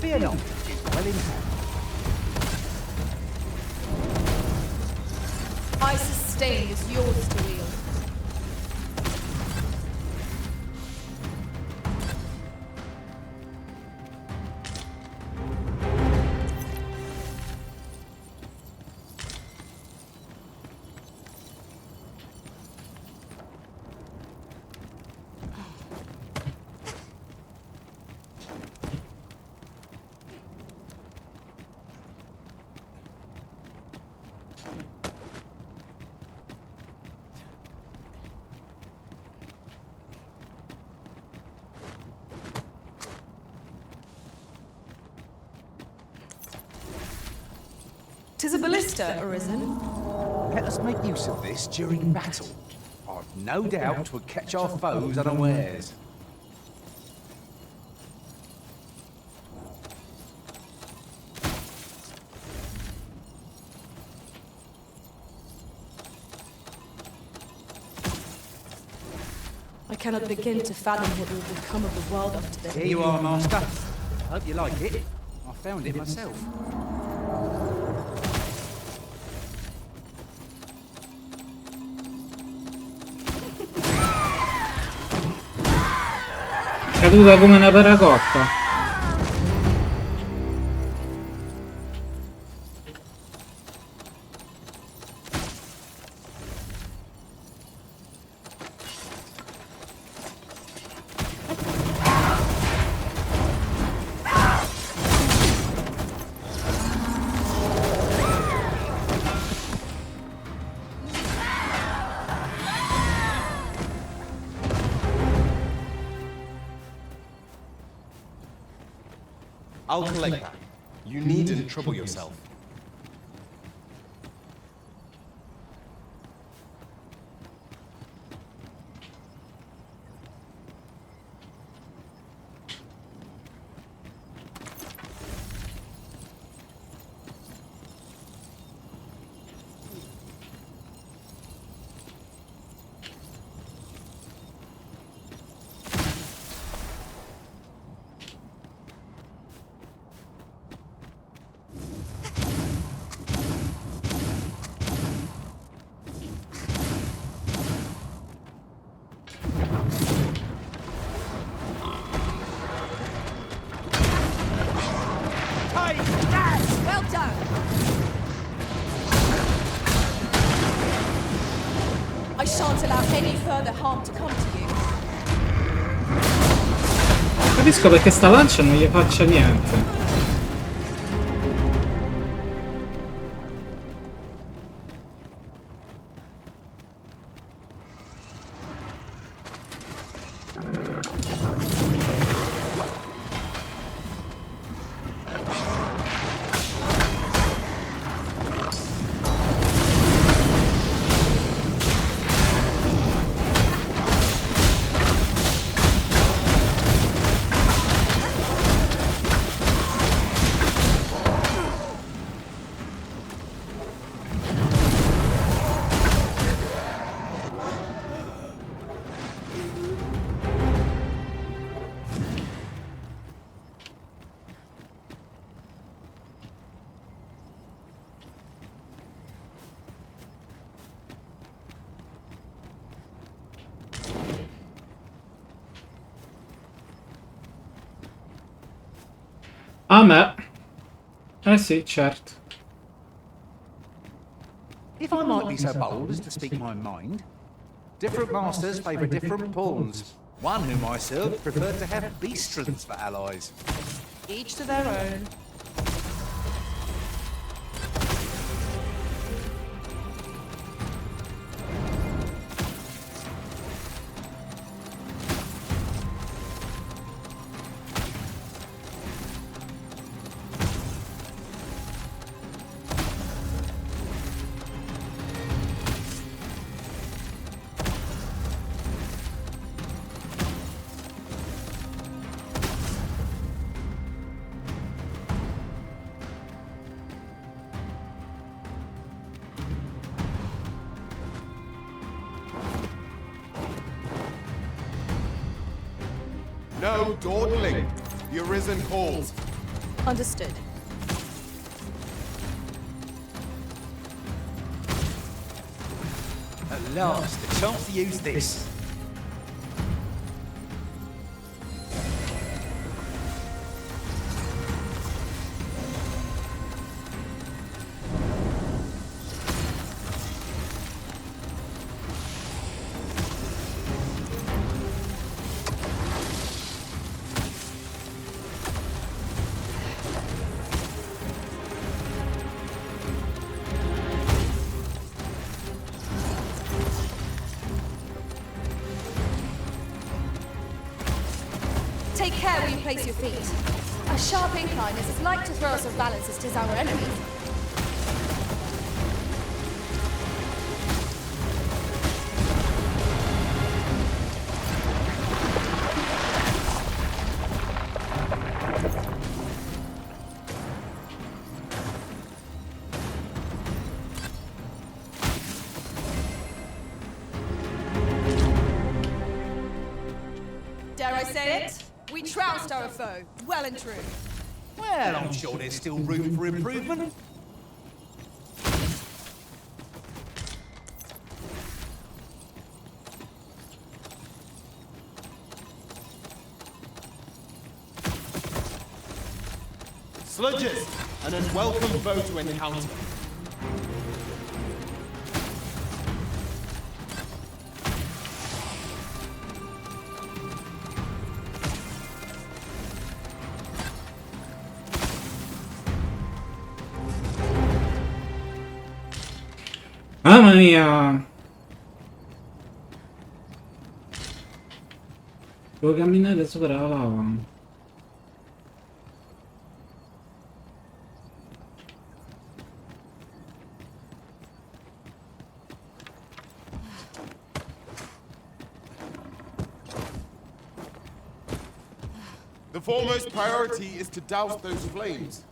K: Fear not, it is well in hand.
J: Isis' stain is yours to wield. Tis a ballista arisen.
K: Let us make use of this during battle. I've no doubt 'twould catch our foes unawares.
J: I cannot begin to fathom what will become of the world after this.
K: Here you are, Master. I hope you like it. I found it myself.
A: Caduta come una paracotta.
L: I'll collect that. You needn't trouble yourself.
J: Well done! I shan't allow any further harm to come to you.
A: Capisco perché sta lancia non gli faccia niente. A me. Eh sì, certo.
K: If I might be so bold as to speak my mind, different masters favour different pawns. One whom I served preferred to have beastrons for allies.
E: Each to their own.
L: No dawdling. The Arisen calls.
J: Understood.
K: At last, a chance to use this.
C: Take care where you place your feet. A sharp incline is as like to throw us off balance as 'tis our enemies. Dare I say it? We trounced our foe, well and true.
K: Well, I'm sure there's still room for improvement.
L: Sludges, an unwelcome foe to encounter.
A: Mamma mia! Devo camminare sopra la lava.
L: The foremost priority is to douse those flames.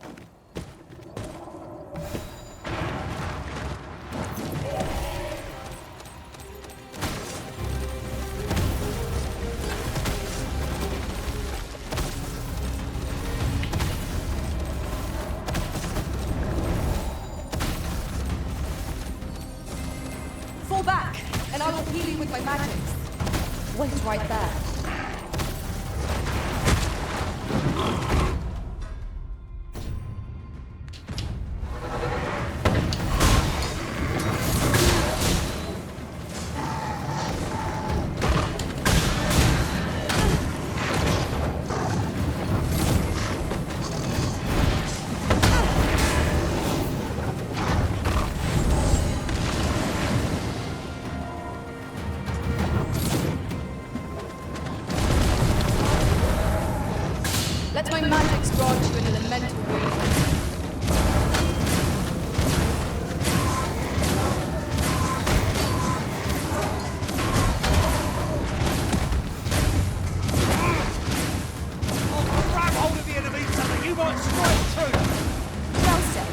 C: Fall back, and I will heal you with my magics. Wait right there. Let my magics grant you an elemental radiance.
K: I'll grab hold of the enemy so that you might strike through.
C: Well said.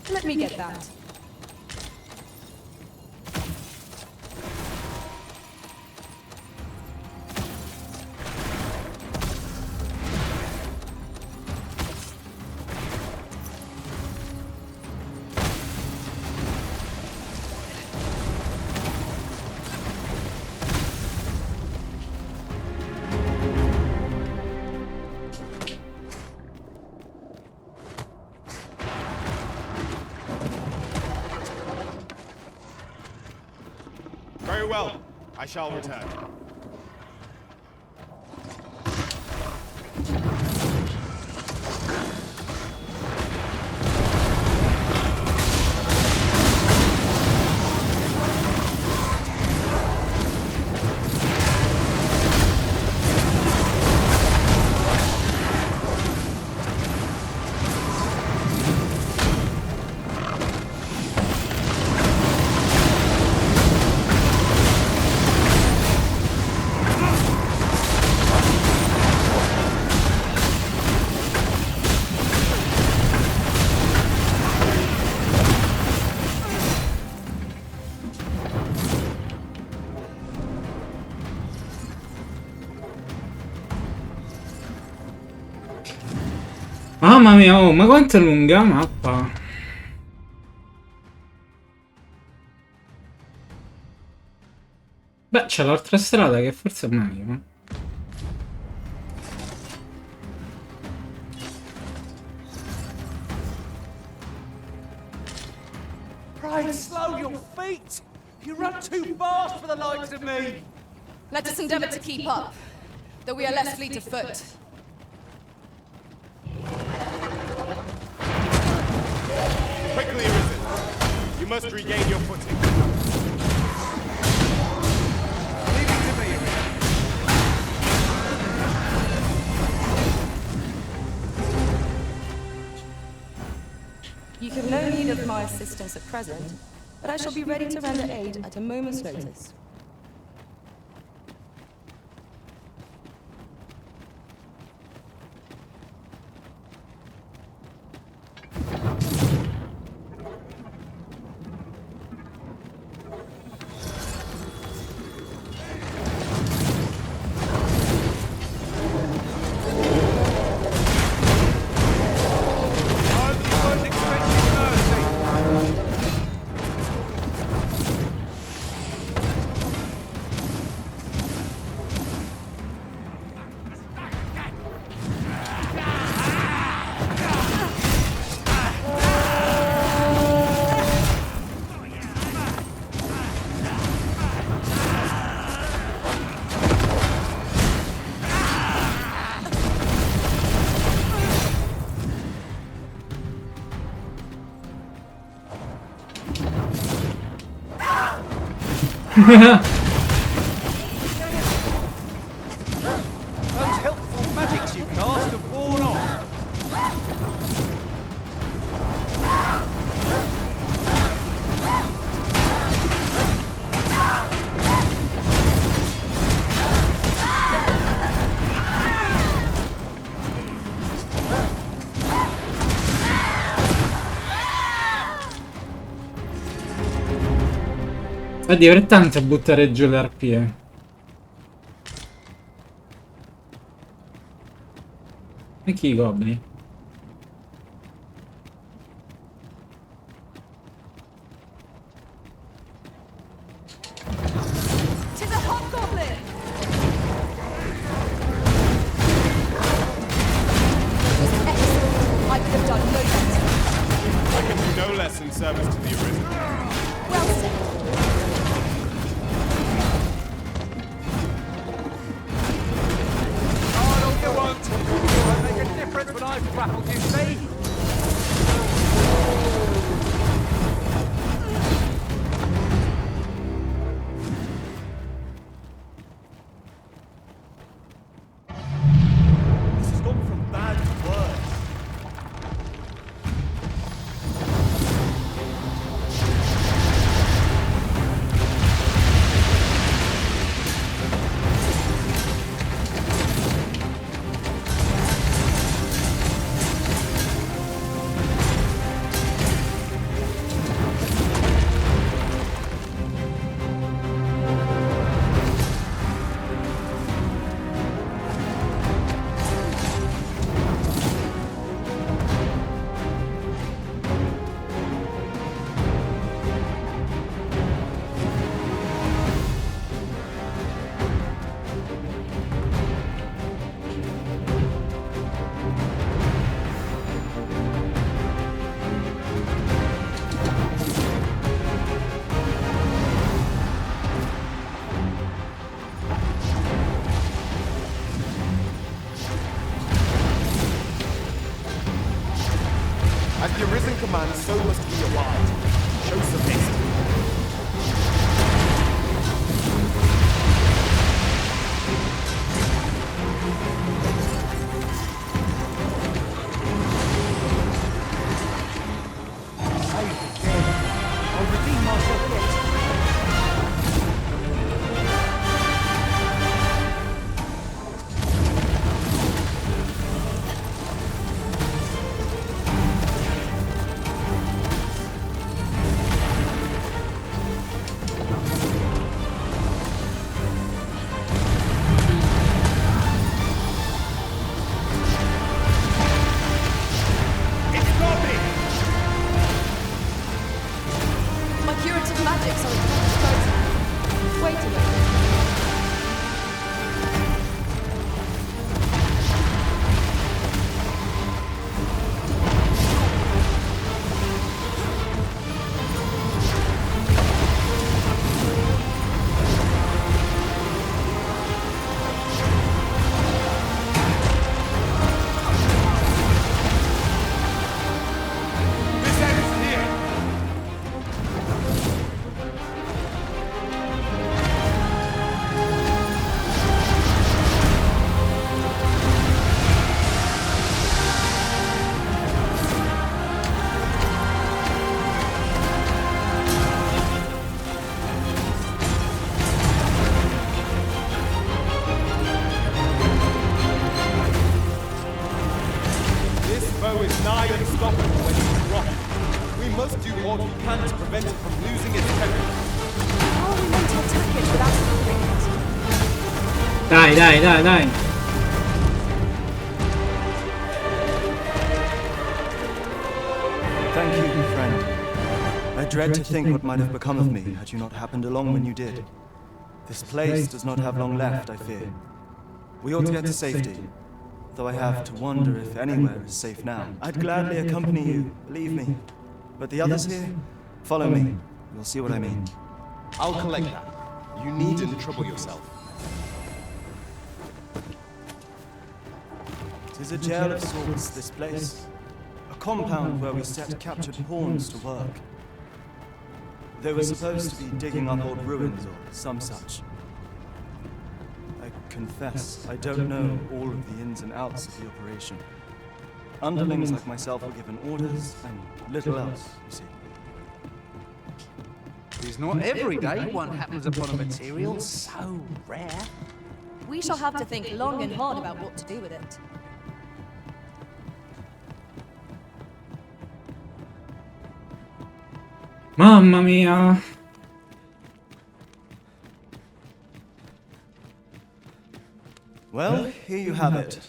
C: Let me get that.
L: Very well. I shall return.
A: Mamma mia, oh, ma quanto è lunga la mappa! Beh, c'è l'altra strada che forse è meglio, eh?
K: Right, slow your feet! You run too fast for the likes of me!
J: Let us endeavour to keep up, though we are less fleet of foot.
L: Quickly, Arisen. You must regain your footing.
K: Leave it to me, Arisen.
J: You have no need of my assistance at present, but I shall be ready to render aid at a moment's notice.
K: Those helpful magics you cast have worn off.
A: È divertente buttare giù le arpie. E chi i goblin?
J: Tis a hobgoblin! I could have done no better.
L: I can do no less in service to the Arisen.
J: Well said.
K: You won't make a difference when I've grappled you, see? This has gone from bad to worse.
L: As the Arisen commands, so must we abide. Show some haste.
K: I'll redeem myself yet.
L: foe is nigh unstoppable when it is rocked. We must do what we can to prevent it from losing its temper.
J: How are we meant to attack it without moving it?
A: Dai.
R: Thank you, friend. I dread to think what might have become of me had you not happened along when you did. This place does not have long left, I fear. We ought to get to safety, though I have to wonder if anywhere is safe now. I'd gladly accompany you, believe me. But the others here, follow me. You'll see what I mean.
L: I'll collect that. You needn't trouble yourself.
R: 'Tis a jail of sorts, this place. A compound where we set captured pawns to work. They were supposed to be digging up old ruins or some such. I confess, I don't know all of the ins and outs of the operation. Underlings like myself were given orders, and little else, you see.
K: It's not every day one happens upon a material so rare.
J: We shall have to think long and hard about what to do with it.
A: Mamma mia.
R: Well, here you have it.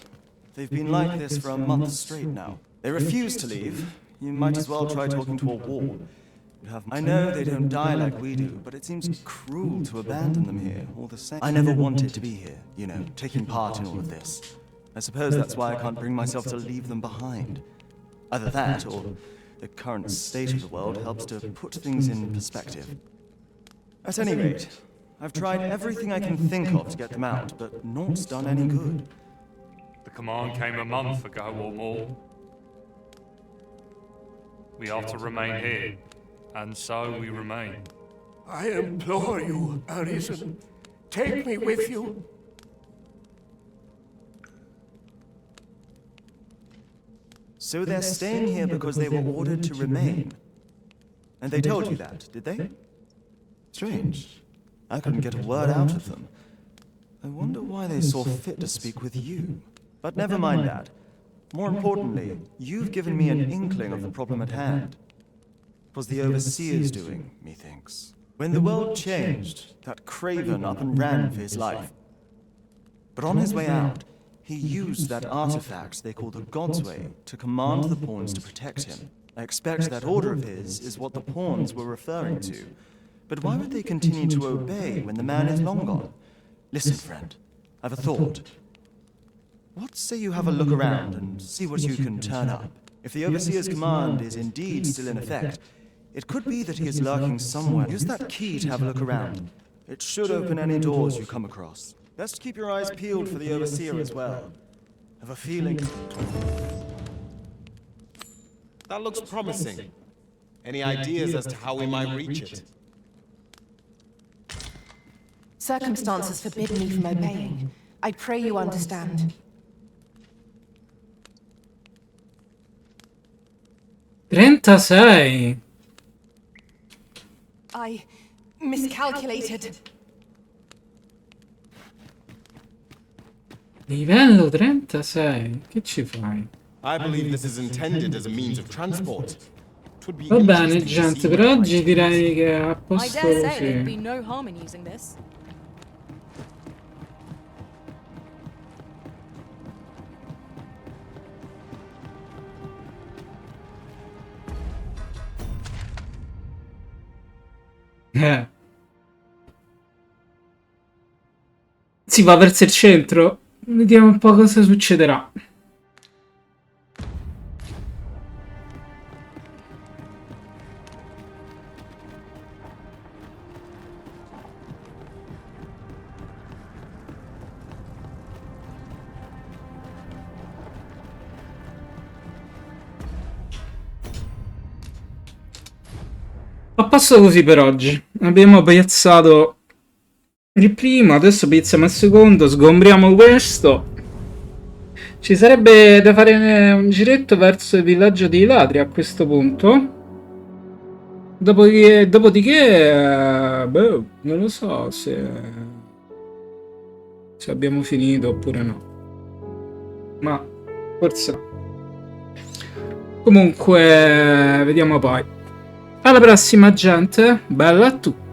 R: They've been like this for a month straight now. They refuse to leave. You might as well try talking to a wall. I know they don't die like we do, but it seems cruel to abandon them here, all the same. I never wanted to be here, you know, taking part in all of this. I suppose that's why I can't bring myself to leave them behind. Either that, or the current state of the world helps to put things in perspective. At any rate, I've tried everything I can think of to get them out, but naught's done any good.
S: The command came a month ago or more. We are to remain here, and so we remain.
P: I implore you, Arisen, take me with you.
R: So they're staying here because they were ordered to remain. And they told you that, did they? Strange. I couldn't get a word out of them. I wonder why they saw fit to speak with you. But never mind that. More importantly, you've given me an inkling of the problem at hand. It was the Overseer's doing, methinks. When the world changed, that craven up and ran for his life. But on his way out, he used that artifact they call the God's Way to command the pawns to protect him. I expect that order of his is what the pawns were referring to. But why would they continue to obey when the man is long gone? Listen, friend, I've a thought. What say you have a look around and see what you can turn up? If the Overseer's command is indeed still in effect, it could be that he is lurking somewhere. Use that key to have a look around. It should open any doors you come across. Best keep your eyes peeled for the Overseer as well. Have a feeling.
L: That looks promising. Any ideas as to how we might reach it?
J: Circumstances forbid me from obeying. I pray you understand.
A: 36.
J: I miscalculated.
A: Livello 36. Che ci fai?
L: I believe this is intended as a means of transport.
A: Va bene, gente, per oggi direi che è a
J: I
A: posto
J: dare say there'd be
A: così.
J: no harm in using this.
A: Si va verso il centro. Vediamo un po' cosa succederà. A posto così per oggi. Abbiamo piazzato il primo, adesso piazziamo il secondo, sgombriamo questo. Ci sarebbe da fare un giretto verso il villaggio di Ladri a questo punto. Dopodiché boh, non lo so se abbiamo finito oppure no. Ma forse no. Comunque, vediamo poi. Alla prossima, gente. Bella a tutti.